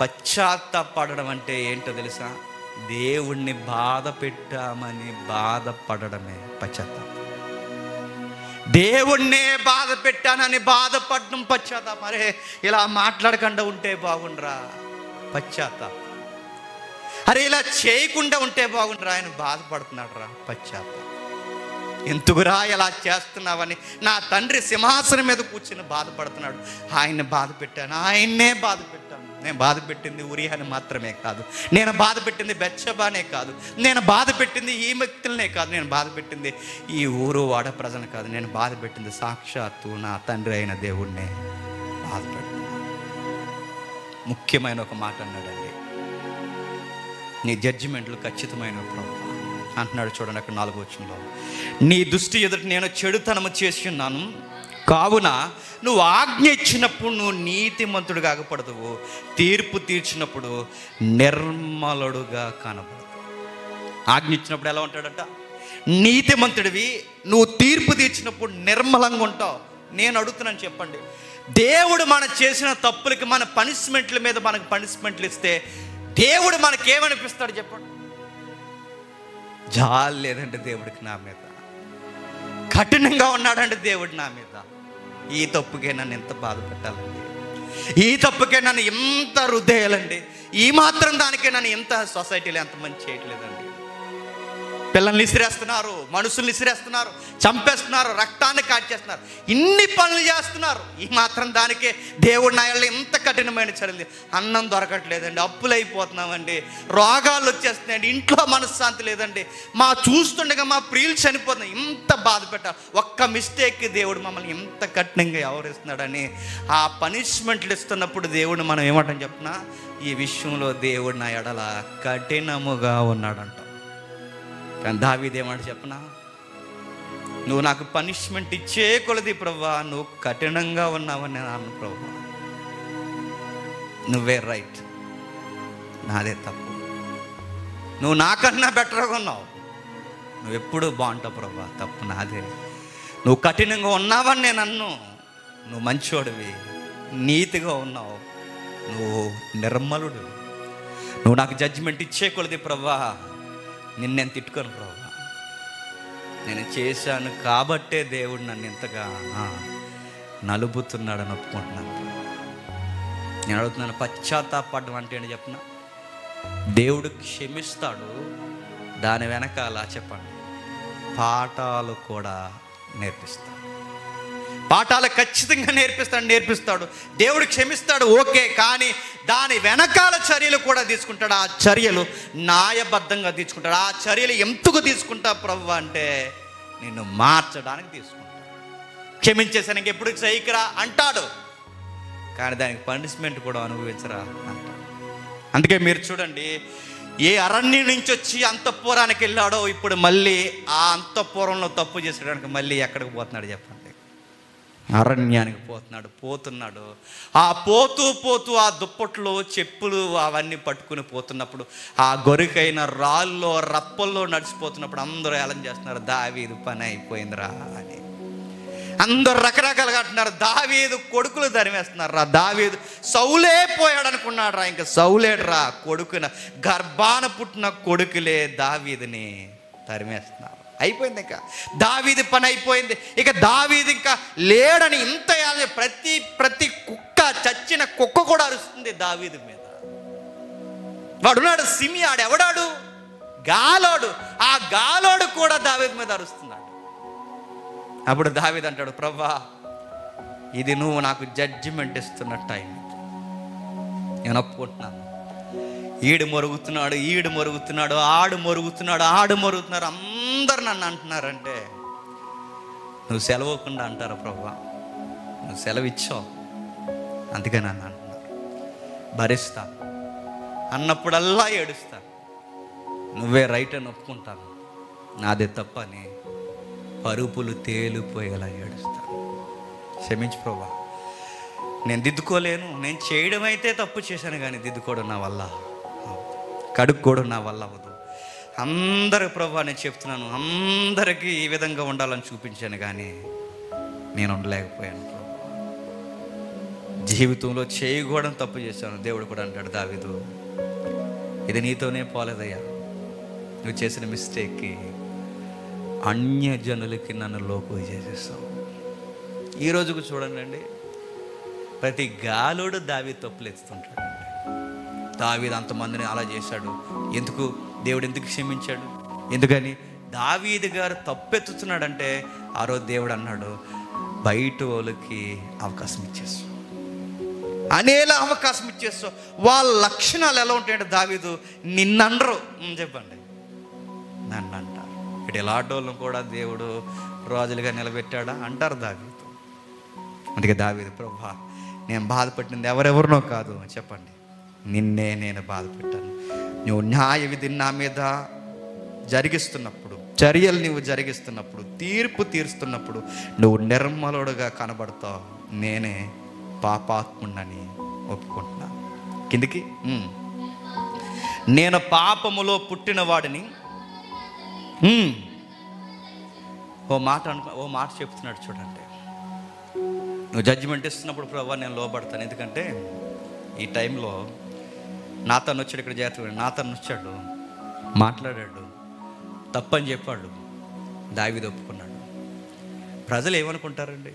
పశ్చాత్తాపడడం అంటే ఏంటో తెలుసా? దేవుణ్ణి బాధ పెట్టామని బాధపడడమే పశ్చాత్తాపం. దేవుణ్ణే బాధ పెట్టానని బాధపడడం పశ్చాత్తాపం. అరే ఇలా మాట్లాడకుండా ఉంటే బాగుండ్రా, పశ్చాత్తాపం. అరే ఇలా చేయకుండా ఉంటే బాగుండ్రా, ఆయన బాధపడుతున్నాడు రా, పశ్చాత్తాపం. ఎందుకురా ఇలా చేస్తున్నావని నా తండ్రి సింహాసనం మీద కూర్చుని బాధపడుతున్నాడు. ఆయన్ని బాధ పెట్టాను, ఆయన్నే బాధ పెట్టాను. నేను బాధ పెట్టింది ఉరియాని మాత్రమే కాదు, నేను బాధ పెట్టింది బెత్షెబానే కాదు, నేను బాధ పెట్టింది ఈ వ్యక్తులనే కాదు, నేను బాధ పెట్టింది ఈ ఊరు వాడ ప్రజలు కాదు, నేను బాధ పెట్టింది సాక్షాత్తు నా తండ్రి అయిన దేవుణ్ణే బాధ పెడుతున్నాను. ముఖ్యమైన ఒక మాట అన్నాడండి, నీ జడ్జిమెంట్లు ఖచ్చితమైన ప్రభువా అంటున్నాడు. చూడండి అక్కడ 4వ వచనంలో, నీ దృష్టి ఎదుట నేను చెడుతనము చేసి ఉన్నాను, కావున నువ్వు ఆజ్ఞ ఇచ్చినప్పుడు నువ్వు నీతిమంతుడు కాకపడదువు, తీర్పు తీర్చినప్పుడు నిర్మలుడుగా కనబడదు. ఆజ్ఞ ఇచ్చినప్పుడు ఎలా ఉంటాడట? నీతిమంతుడివి. నువ్వు తీర్పు తీర్చినప్పుడు నిర్మలంగా ఉంటావు. నేను అడుగుతున్నాను, చెప్పండి, దేవుడు మనం చేసిన తప్పులకి మన పనిష్మెంట్ల మీద మనకు పనిష్మెంట్లు ఇస్తే దేవుడు మనకేమనిపిస్తాడు చెప్పండి? జాలి లేదంటే దేవుడికి నా మీద, కఠినంగా ఉన్నాడంటే దేవుడు నా మీద. ఈ తప్పుకే నన్ను ఎంత బాధ పెట్టాలండి, ఈ తప్పుకే నన్ను ఎంత రుద్దేయాలండి, ఈ మాత్రం దానికే నన్ను ఎంత సొసైటీలో ఎంత మంచి చేయట్లేదండి. పిల్లల్ని ఇసిరేస్తున్నారు, మనుషుల్ని ఇసిరేస్తున్నారు, చంపేస్తున్నారు, రక్తాన్ని కాల్చేస్తున్నారు, ఇన్ని పనులు చేస్తున్నారు. ఈ మాత్రం దానికే దేవుడి నాయల్లో ఎంత కఠినమైన చర్యలు. అన్నం దొరకట్లేదండి, అప్పులు అయిపోతున్నామండి, రోగాలు వచ్చేస్తున్నాయండి, ఇంట్లో మనశ్శాంతి లేదండి, మా చూస్తుండగా మా ప్రియులు చనిపోతున్నాయి, ఇంత బాధ పెట్టాలి. ఒక్క మిస్టేక్కి దేవుడు మమ్మల్ని ఎంత కఠినంగా వ్యవహరిస్తున్నాడని ఆ పనిష్మెంట్లు ఇస్తున్నప్పుడు దేవుడు మనం ఏమంటాం చెప్పినా, ఈ విషయంలో దేవుడు నా ఎడల కఠినముగా ఉన్నాడంట. కానీ దావీదు ఏమంటే చెప్పనా, నువ్వు నాకు పనిష్మెంట్ ఇచ్చే కొలది ప్రభువా, నువ్వు కఠినంగా ఉన్నావని నేను అన్నాను. ప్రభువా నువ్వే రైట్, నాదే తప్పు, నువ్వు నాకన్నా బెటర్గా ఉన్నావు, నువ్వు ఎప్పుడూ బాగుంటావు ప్రభువా, తప్పు నాదే. నువ్వు కఠినంగా ఉన్నావని నేను అన్ను, నువ్వు మంచోడివి, నీతిగా ఉన్నావు, నువ్వు నిర్మలుడు, నువ్వు నాకు జడ్జిమెంట్ ఇచ్చే కొలది ప్రభువా నిన్నేను తిట్టుకోను ప్రభువా, నేను చేశాను కాబట్టే దేవుడు నన్ను ఇంతగా నలుపుతున్నాడని ఒప్పుకుంటున్నాను. నేను అడుగుతున్నాను, పశ్చాత్తాపడడం అంటే ఏంటి చెప్పిన, దేవుడు క్షమిస్తాడు, దాని వెనకాల చెప్పండి పాఠాలు కూడా నేర్పిస్తాడు. పాఠాలు ఖచ్చితంగా నేర్పిస్తాడు. దేవుడు క్షమిస్తాడు ఓకే, కానీ దాని వెనకాల చర్యలు కూడా తీసుకుంటాడు. ఆ చర్యలు న్యాయబద్ధంగా తీసుకుంటాడు. ఆ చర్యలు ఎందుకు తీసుకుంటా ప్రభువా అంటే నిన్ను మార్చడానికి తీసుకుంటాడు. క్షమించేసాను ఇంకెప్పుడు చేయకురా అంటాడు, కానీ దానికి పనిష్మెంట్ కూడా అనుభవించరా అంటాడు. అందుకే మీరు చూడండి, ఏ అరణ్యం నుంచి వచ్చి అంతఃపురానికి వెళ్ళాడో ఇప్పుడు మళ్ళీ ఆ అంతఃపురంలో తప్పు చేసేయడానికి మళ్ళీ ఎక్కడికి పోతున్నాడు చెప్పండి, అరణ్యానికి పోతున్నాడు. ఆ పోతూ ఆ దుప్పట్లు, చెప్పులు అవన్నీ పట్టుకుని పోతున్నప్పుడు, ఆ గొరికైన రాళ్ళలో రప్పల్లో నడిచిపోతున్నప్పుడు అందరూ ఏలం చేస్తున్నారు, దావీదు పని అయిపోయిందిరా అని. అందరు రకరకాలుగా అంటున్నారు, దావీదు కొడుకులు తరిమేస్తున్నారు రా, దావీదు సౌలే పోయాడు అనుకున్నాడు రా, ఇంకా సౌలేడు రా, కొడుకున గర్భాన పుట్టిన కొడుకులే దావీదుని తరిమేస్తున్నారు. అయిపోయింది, ఇంకా దావీదు పని అయిపోయింది, ఇక దావీదు ఇంకా లేడని ఇంత ప్రతి కుక్క, చచ్చిన కుక్క కూడా అరుస్తుంది దావీదు మీద. వాడున్నాడు సిమియాడు, ఎవడాడు గాలోడు, ఆ గాలోడు కూడా దావీదు మీద అరుస్తున్నాడు. అప్పుడు దావీదు అంటాడు, ప్రభువా ఇది నువ్వు నాకు జడ్జిమెంట్ ఇస్తున్న టైం, నేను ఒప్పుకుంటున్నాను. ఈడు మొరుగుతున్నాడు, ఆడు మొరుగుతున్నారు, అందరు నన్ను అంటున్నారంటే నువ్వు సెలవుకుండా అంటారా ప్రభువా, నువ్వు సెలవు ఇచ్చావు అందుకే నన్ను అంటున్నారు. భరిస్తా అన్నప్పుడల్లా ఏడుస్తా, నువ్వే రైట్ అని ఒప్పుకుంటాను, నాదే తప్పని పరుపులు తేలిపోయేలా ఏడుస్తాను. క్షమించు ప్రభువా, నేను దిద్దుకోలేను, నేను చేయడం అయితే తప్పు చేశాను, కానీ దిద్దుకోవడం నా వల్ల, కడుక్కోవడం నా వల్ల అవ్వదు. అందరూ ప్రభువా నేను చెప్తున్నాను, అందరికీ ఈ విధంగా ఉండాలని చూపించాను, కానీ నేను ఉండలేకపోయాను ప్రభువా. జీవితంలో చేయకూడదు తప్పు చేశాను. దేవుడు కూడా అంటాడు, దావీదు ఇది నీతోనే పోలేదయ్యా, నువ్వు చేసిన మిస్టేక్కి అన్యజనులకి నన్ను లోకు చేసేస్తావు. ఈ రోజుకు చూడండి, ప్రతి గాలుడు దావీదు తప్పులు ఎత్తుతుంటాడు. దావీదు అంతమందిని అలా చేశాడు, ఎందుకు దేవుడు ఎందుకు క్షమించాడు? ఎందుకని దావీదు గారు తప్పెత్తుతున్నాడంటే ఆ రోజు దేవుడు అన్నాడు, బయట వాళ్ళకి అవకాశం ఇచ్చేస్తావు, అనేలా అవకాశం ఇచ్చేస్తావు. వాళ్ళ లక్షణాలు ఎలా ఉంటాయంటే, దావీదు నిన్ననరు, చెప్పండి నన్ను అంటారు. ఇటు ఎలాంటోళ్ళను కూడా దేవుడు రాజులుగా నిలబెట్టాడా అంటారు దావీదు. అందుకే దావీదు, ప్రభువా నేను బాధపట్టింది ఎవరెవరినో కాదు, చెప్పండి నిన్నే నేను బాధపెట్టాను. నువ్వు న్యాయ విధిని నా మీద జరిగిస్తున్నప్పుడు, చర్యలు నువ్వు జరిగిస్తున్నప్పుడు, తీర్పు తీరుస్తున్నప్పుడు నువ్వు నిర్మలుడుగా కనబడతావు. నేనే పాపాత్ముడని ఒప్పుకుంటున్నాను. కిందికి, నేను పాపములో పుట్టిన వాడిని. ఓ మాట చెప్తున్నాడు చూడండి, నువ్వు జడ్జిమెంట్ ఇస్తున్నప్పుడు ప్రభువా నేను లోబడతాను, ఎందుకంటే ఈ టైంలో నాతను వచ్చాడు, ఇక్కడ జాగ్రత్త, నాతను వచ్చాడు, మాట్లాడాడు, తప్పని చెప్పాడు, దావీదు ఒప్పుకున్నాడు. ప్రజలు ఏమనుకుంటారండి,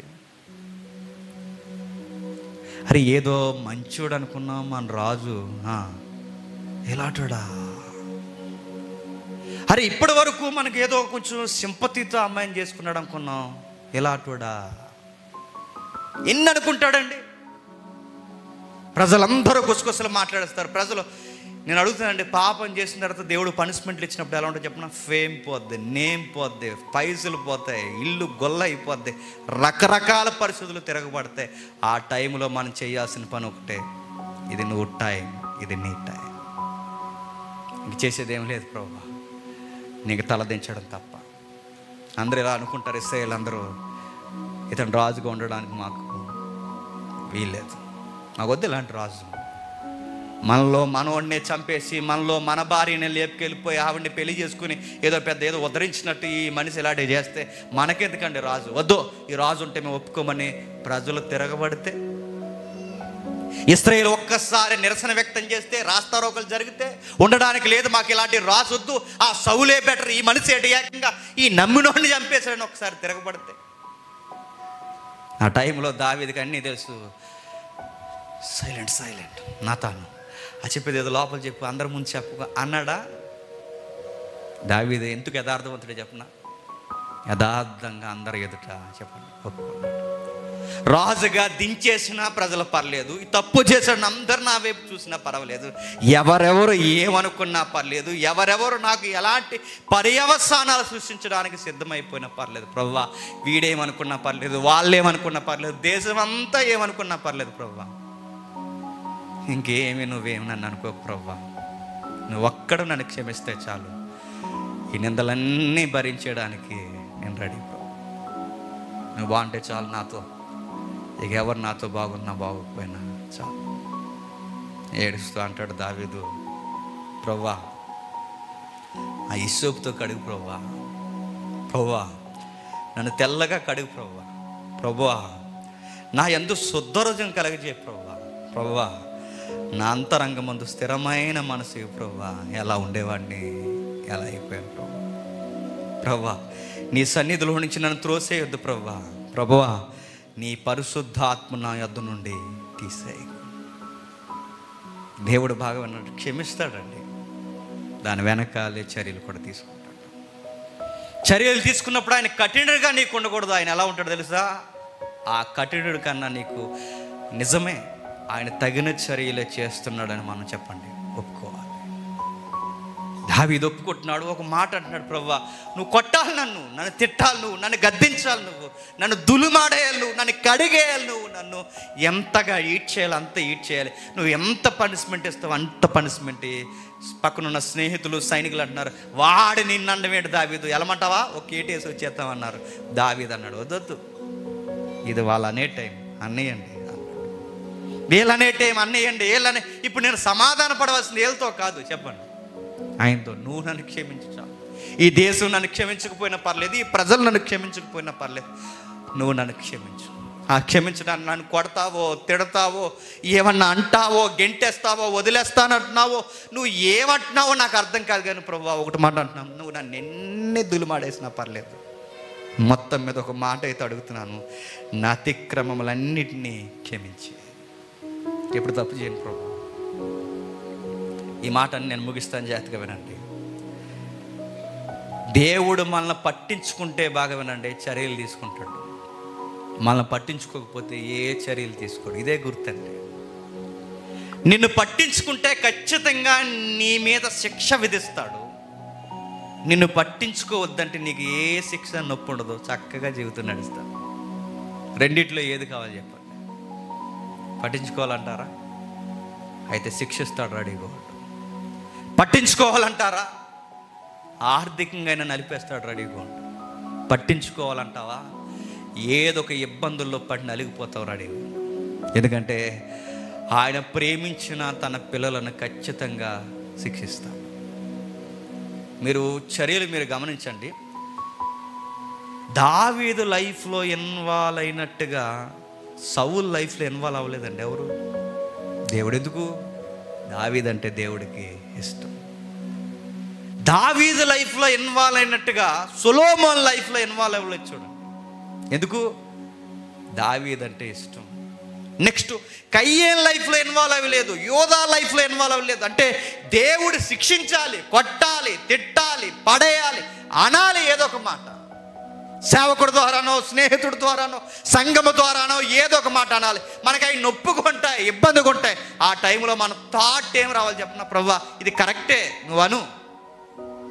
అరే ఏదో మంచోడు అనుకున్నాం మన రాజు ఎలాంటోడా, అరే ఇప్పటి వరకు మనకి ఏదో కొంచెం సింపతితో అమ్మాయిని చేసుకున్నాడు అనుకున్నాం, ఇలాంటివాడా? ఎన్ని అనుకుంటాడండి? ప్రజలందరూ గుసగుసలు మాట్లాడేస్తారు. ప్రజలు, నేను అడుగుతానండి, పాపం చేసిన తర్వాత దేవుడు పనిష్మెంట్లు ఇచ్చినప్పుడు ఎలా ఉంటుందో చెప్పిన? ఫేమ్ పోద్ది, నేమ్ పోద్ది, పైసలు పోతాయి, ఇల్లు గొల్ల అయిపోద్ది, రకరకాల పరిస్థితులు తిరగబడతాయి. ఆ టైంలో మనం చేయాల్సిన పని ఒకటే, ఇది నువ్వు టైం, ఇది నీ టైం, ఇంక చేసేది ఏం లేదు ప్రభువా, నీకు తలదించడం తప్ప. అందరూ ఇలా అనుకుంటారు, ఇశ్రాయేలు అందరూ, ఇతను రాజుగా ఉండడానికి మాకు వీల్లేదు, మాకు వద్దు ఇలాంటి రాజు. మనలో మనవాడినే చంపేసి, మనలో మన భార్యని లేపుకెళ్ళిపోయి ఆవిడని పెళ్లి చేసుకుని ఏదో ఉద్ధరించినట్టు ఈ మనిషి ఇలాంటి చేస్తే మనకెందుకండి రాజు? వద్దు, ఈ రాజు ఉంటే మేము ఒప్పుకోమని ప్రజలు తిరగబడితే, ఇశ్రాయేలు ఒక్కసారి నిరసన వ్యక్తం చేస్తే, రాస్తారోకలు జరిగితే, ఉండడానికి లేదు మాకు ఇలాంటి రాజు వద్దు, ఆ సౌలే బెటర్, ఈ మనిషి ఏకంగా ఈ నమ్మినోడిని చంపేశాడని ఒకసారి తిరగబడితే, ఆ టైంలో దావీదుకి అన్నీ తెలుసు. సైలెంట్ నాతాను చెప్పేది ఏదో లోపల చెప్పు, అందరి ముందు చెప్పు అన్నాడా? దావీదు ఎందుకు యథార్థవంతుడే చెప్పనా? యథార్థంగా అందరు ఎదుట చెప్పండి ఒప్పుకున్నాడు. రాజుగా దించేసినా ప్రజలు పర్లేదు, తప్పు చేసిన అందరు నా వైపు చూసినా పర్వాలేదు, ఎవరెవరు ఏమనుకున్నా పర్లేదు, ఎవరెవరు నాకు ఎలాంటి పర్యవసానాలు సృష్టించడానికి సిద్ధమైపోయినా పర్లేదు ప్రభువా, వీడేమనుకున్నా పర్లేదు, వాళ్ళేమనుకున్నా పర్లేదు, దేశం అంతా ఏమనుకున్నా పర్లేదు ప్రభువా, ఇంకేమి నువ్వేమి నన్ను అనుకో ప్రభువా, నువ్వు ఒక్కడు నన్ను క్షమిస్తే చాలు, ఈ నిందలన్నీ భరించడానికి నేను రెడీ ప్రభు, నువ్వు బాగుంటే చాలు నాతో, ఇక ఎవరు నాతో బాగున్నా బాగోకపోయినా చాలు. ఏడుస్తూ అంటాడు దావీదు, ప్రభువా ఆ హిస్సోపుతో కడుగు ప్రభువా నన్ను తెల్లగా కడుగు ప్రభువా నా యందు శుద్ధరోజం కలగజేయ ప్రభువా నా అంతరంగమందు స్థిరమైన మనసు ప్రభువా, ఎలా ఉండేవాడిని ఎలా అయిపోయాను ప్రభువా, నీ సన్నిధిలో నుంచి నన్ను త్రోసేయొద్దు ప్రభువా నీ పరిశుద్ధాత్మ నా యొద్ద నుండి తీసేయి. దేవుడు బాగా అన్నట్టు క్షమిస్తాడండి, దాని వెనకాలే చర్యలు కూడా తీసుకుంటాడు. చర్యలు తీసుకున్నప్పుడు ఆయన కఠినుడిగా నీకు ఉండకూడదు. ఆయన ఎలా ఉంటాడో తెలుసా? ఆ కఠినుడి కన్నా నీకు నిజమే ఆయన తగిన చర్యలే చేస్తున్నాడని మనం చెప్పండి ఒప్పుకోవాలి. దావీదు ఒప్పుకుంటున్నాడు. ఒక మాట అంటున్నాడు, ప్రభువా నువ్వు కొట్టాలి, నన్ను తిట్టాలి, నన్ను గద్దించాలి, నన్ను దులుమాడేయాలి, నన్ను కడిగేయాలి, నన్ను ఎంతగా ఈడ్ చేయాలి అంత ఈడ్ చేయాలి, నువ్వు ఎంత పనిష్మెంట్ ఇస్తావు అంత పనిష్మెంట్. పక్కనున్న స్నేహితులు సైనికులు అంటున్నారు, వాడు నిన్ను అండవేంటి దావీదు, ఎలమంటావా ఒక ఏటేసి వచ్చేస్తామన్నారు. దావీదు అన్నాడు, వద్దొద్దు, ఇది వాళ్ళు అనే టైం అన్నయ్యండి, వీళ్ళనే టైం అన్నయ్యండి, వీళ్ళనే. ఇప్పుడు నేను సమాధాన పడవలసింది వీళ్ళతో కాదు, చెప్పండి ఆయనతో. నువ్వు నన్ను క్షమించు చాలు, ఈ దేశం నన్ను క్షమించకపోయినా పర్లేదు, ఈ ప్రజలు నన్ను క్షమించకపోయినా పర్లేదు, నువ్వు నన్ను క్షమించు. ఆ క్షమించడానికి నన్ను కొడతావో తిడతావో ఏమన్నా అంటావో గెంటేస్తావో వదిలేస్తానంటున్నావో నువ్వు ఏమంటున్నావో నాకు అర్థం కాదు, కానీ ప్రభువా ఒకటి మాట అంటున్నావు, నువ్వు నన్ను ఎన్ని దులిమాడేసినా పర్లేదు, మొత్తం మీద ఒక మాట అయితే అడుగుతున్నాను, నా అతిక్రమములన్నిటినీ క్షమించి ఎప్పుడు తప్పు చేయను ప్రభు. ఈ మాటని నేను ముగిస్తాను, జాగ్రత్తగా వినండి. దేవుడు మనల్ని పట్టించుకుంటే బాగా వినండి, చర్యలు తీసుకుంటాడు. మనల్ని పట్టించుకోకపోతే ఏ చర్యలు తీసుకోడు. ఇదే గుర్తండి. నిన్ను పట్టించుకుంటే ఖచ్చితంగా నీ మీద శిక్ష విధిస్తాడు. నిన్ను పట్టించుకోవద్దంటే నీకు ఏ శిక్ష నొప్పి ఉండదు, చక్కగా జీవితం నడుస్తాడు. రెండిట్లో ఏది కావాలి చెప్పండి? పట్టించుకోవాలంటారా? అయితే శిక్షిస్తాడు రెడీగా. పట్టించుకోవాలంటారా? ఆర్థికంగా అయినా నలిపేస్తాడు రెడీగా. పట్టించుకోవాలంటావా? ఏదో ఒక ఇబ్బందుల్లో పడి నలిగిపోతావు రెడీగా. ఎందుకంటే ఆయన ప్రేమించిన తన పిల్లలను ఖచ్చితంగా శిక్షిస్తాడు. మీరు చర్యలు మీరు గమనించండి. దావీదు లైఫ్లో ఇన్వాల్వ్ అయినట్టుగా సౌల్ లైఫ్లో ఇన్వాల్వ్ అవ్వలేదండి ఎవరు. దేవుడు ఎందుకు? దావీదు అంటే దేవుడికి ఇష్టం. దావీదు లైఫ్లో ఇన్వాల్వ్ అయినట్టుగా సొలొమోన్ లైఫ్లో ఇన్వాల్వ్ అవ్వలేదు చూడండి. ఎందుకు? దావీదు అంటే ఇష్టం. నెక్స్ట్ కయ్యేన్ లైఫ్లో ఇన్వాల్వ్ అవ్వలేదు, యోధా లైఫ్లో ఇన్వాల్వ్ అవ్వలేదు. అంటే దేవుడు శిక్షించాలి, కొట్టాలి, తిట్టాలి, పడేయాలి, అనాలి ఏదో ఒక మాట. సేవకుడి ద్వారానో, స్నేహితుడి ద్వారానో, సంఘము ద్వారానో ఏదో ఒక మాట అనాలి. మనకి అవి నొప్పుగా ఉంటాయి, ఇబ్బందిగా ఉంటాయి. ఆ టైంలో మన థాట్ ఏం రావాలి చెప్పిన, ప్రభువా ఇది కరెక్టే, నువ్వు అను,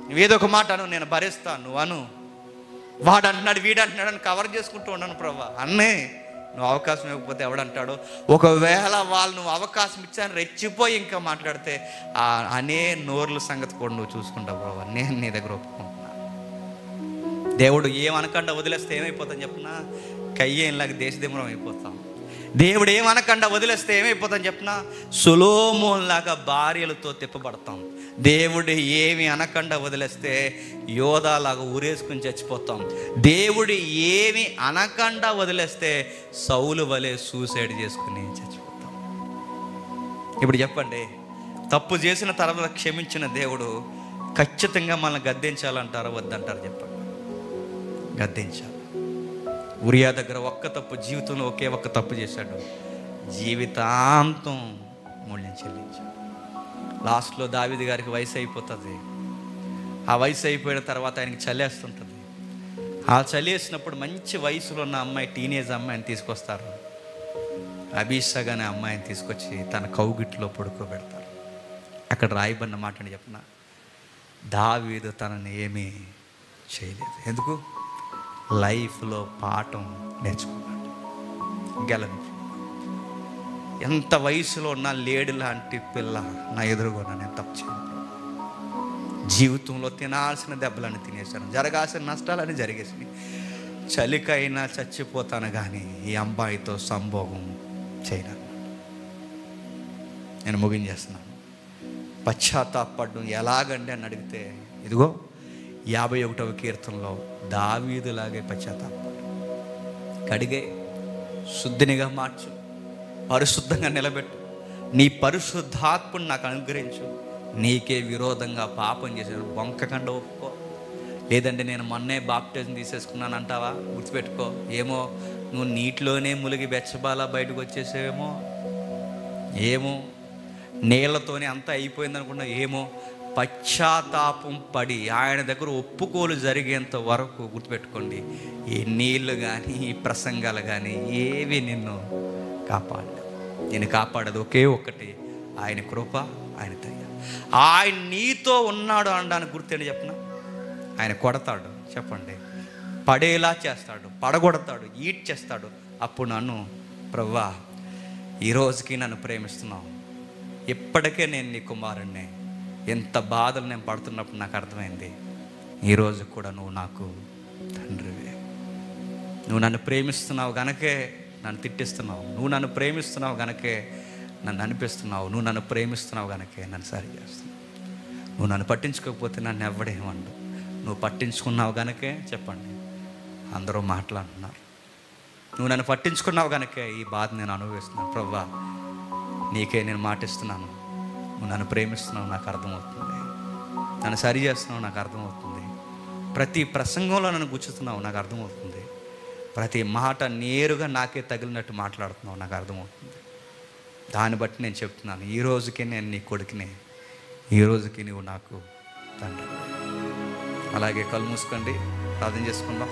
నువ్వేదో ఒక మాట అను, నేను భరిస్తాను, నువ్వు అను. వాడు అంటున్నాడు, వీడు అంటున్నాడు అని కవర్ చేసుకుంటూ ఉన్నాను. ప్రభువా అన్నే, నువ్వు అవకాశం ఇవ్వకపోతే ఎవడంటాడు. ఒకవేళ వాళ్ళు నువ్వు అవకాశం ఇచ్చాను రెచ్చిపోయి ఇంకా మాట్లాడితే అనే నోర్ల సంగతి కూడా నువ్వు చూసుకుంటావు. ప్రభువా నేను నీ దగ్గర ఒప్పుకుంటున్నా. దేవుడు ఏమనకుండా వదిలేస్తే ఏమైపోతాం చెప్పినా, కయ్యేలాగా దేశదిమ్మరం అయిపోతాం. దేవుడు ఏమనకుండా వదిలేస్తే ఏమైపోతాం చెప్పినా, సొలొమోనులాగా భార్యలతో తిప్పబడతాం. దేవుడు ఏమి అనకుండా వదిలేస్తే యోధాలాగా ఊరేసుకుని చచ్చిపోతాం. దేవుడు ఏమి అనకుండా వదిలేస్తే సౌలు వలె సూసైడ్ చేసుకుని చచ్చిపోతాం. ఇప్పుడు చెప్పండి, తప్పు చేసిన తర్వాత క్షమించిన దేవుడు ఖచ్చితంగా మనల్ని గద్దించాలంటారా వద్దంటారా చెప్పండి? గద్దించాలి. ఉరియా దగ్గర ఒక్క తప్పు, జీవితంలో ఒకే ఒక్క తప్పు చేశాడు, జీవితాంతం మూల్యం చెల్లించాడు. లాస్ట్లో దావీదు గారికి వయసు అయిపోతుంది. ఆ వయసు అయిపోయిన తర్వాత ఆయనకి చలేస్తుంటుంది. ఆ చలేసినప్పుడు మంచి వయసులో ఉన్న అమ్మాయి, టీనేజ్ అమ్మాయిని తీసుకొస్తారు. అబీషగ్ అనే అమ్మాయిని తీసుకొచ్చి తన కౌగిట్లో పడుకోబెడతారు. అక్కడ రాయబడిన మాటని చెప్పిన, దావీదు తనని ఏమీ చేయలేదు. ఎందుకు? లైఫ్లో పాఠం నేర్చుకున్నాడు. గెలను ఎంత వయసులో ఉన్న లేడి లాంటి పిల్ల నా ఎదురుగా నేను తప్పు చేయను. జీవితంలో తినాల్సిన దెబ్బలని తినేసాను, జరగాల్సిన నష్టాలని జరిగేసినాయి. చలికైనా చచ్చిపోతాను కానీ ఈ అమ్మాయితో సంభోగం చేయను. నేను ముగించేస్తున్నాను. పశ్చాత్తాపడడం ఎలాగండి అని అడిగితే, ఇదిగో 51వ కీర్తనలో దావీదులాగే పశ్చాత్తాపడు. కడిగే, శుద్ధినిగా మార్చు, పరిశుద్ధంగా నిలబెట్టు, నీ పరిశుద్ధాత్మను నాకు అనుగ్రహించు. నీకే విరోధంగా పాపం చేశాను, వంకకుండా ఒప్పుకో. లేదంటే నేను మొన్నే బాప్టిజం తీసేసుకున్నాను అంటావా, గుర్తుపెట్టుకో. ఏమో నువ్వు నీటిలోనే ములిగి బెచ్చబాల బయటకు వచ్చేసేవేమో, ఏమో నీళ్లతోనే అంతా అయిపోయింది అనుకున్నా, ఏమో. పశ్చాత్తాపం పడి ఆయన దగ్గర ఒప్పుకోలు జరిగేంత వరకు గుర్తుపెట్టుకోండి, ఈ నీళ్ళు కానీ ఈ ప్రసంగాలు కానీ ఏవి నిన్ను కాపాడలేదు. నేను కాపాడదు ఒకే ఒక్కటి, ఆయన కృప, ఆయన దయ. ఆయన నీతో ఉన్నాడు అనడానికి గుర్తేంటి చెప్పిన, ఆయన కొడతాడు చెప్పండి, పడేలా చేస్తాడు, పడగొడతాడు, ఈడ్ చేస్తాడు. అప్పుడు నన్ను, ప్రభువా ఈ రోజుకి నన్ను ప్రేమిస్తున్నావు, ఇప్పటికే నేను నీ కుమారుణ్ణి, ఎంత బాధలు నేను పడుతున్నప్పుడు నాకు అర్థమైంది, ఈరోజు కూడా నువ్వు నాకు తండ్రివే. నువ్వు నన్ను ప్రేమిస్తున్నావు గనకే నన్ను తిట్టిస్తున్నావు, నువ్వు నన్ను ప్రేమిస్తున్నావు గనకే నన్ను అనిపిస్తున్నావు, నువ్వు నన్ను ప్రేమిస్తున్నావు గనకే నన్ను సరి చేస్తున్నావు. నువ్వు నన్ను పట్టించుకోకపోతే నన్ను ఎవడేమండు, నువ్వు పట్టించుకున్నావు గనకే చెప్పండి అందరూ మాట్లాడుతున్నారు. నువ్వు నన్ను పట్టించుకున్నావు గనకే ఈ బాధ నేను అనుభవిస్తున్నాను. ప్రభువా నీకే నేను మాటిస్తున్నాను, నువ్వు నన్ను ప్రేమిస్తున్నావు నాకు అర్థమవుతుంది, నన్ను సరి చేస్తున్నావు నాకు అర్థమవుతుంది, ప్రతి ప్రసంగంలో నన్ను గుచ్చుతున్నావు నాకు అర్థమవుతుంది, ప్రతి మాట నేరుగా నాకే తగిలినట్టు మాట్లాడుతున్నావు నాకు అర్థమవుతుంది. దాన్ని బట్టి నేను చెప్తున్నాను, ఈ రోజుకి నేను నీ కొడుకునే, ఈ రోజుకి నువ్వు నాకు తండ్రి. అలాగే కళ్ళు మూసుకోండి, ప్రార్థన చేసుకుందాం.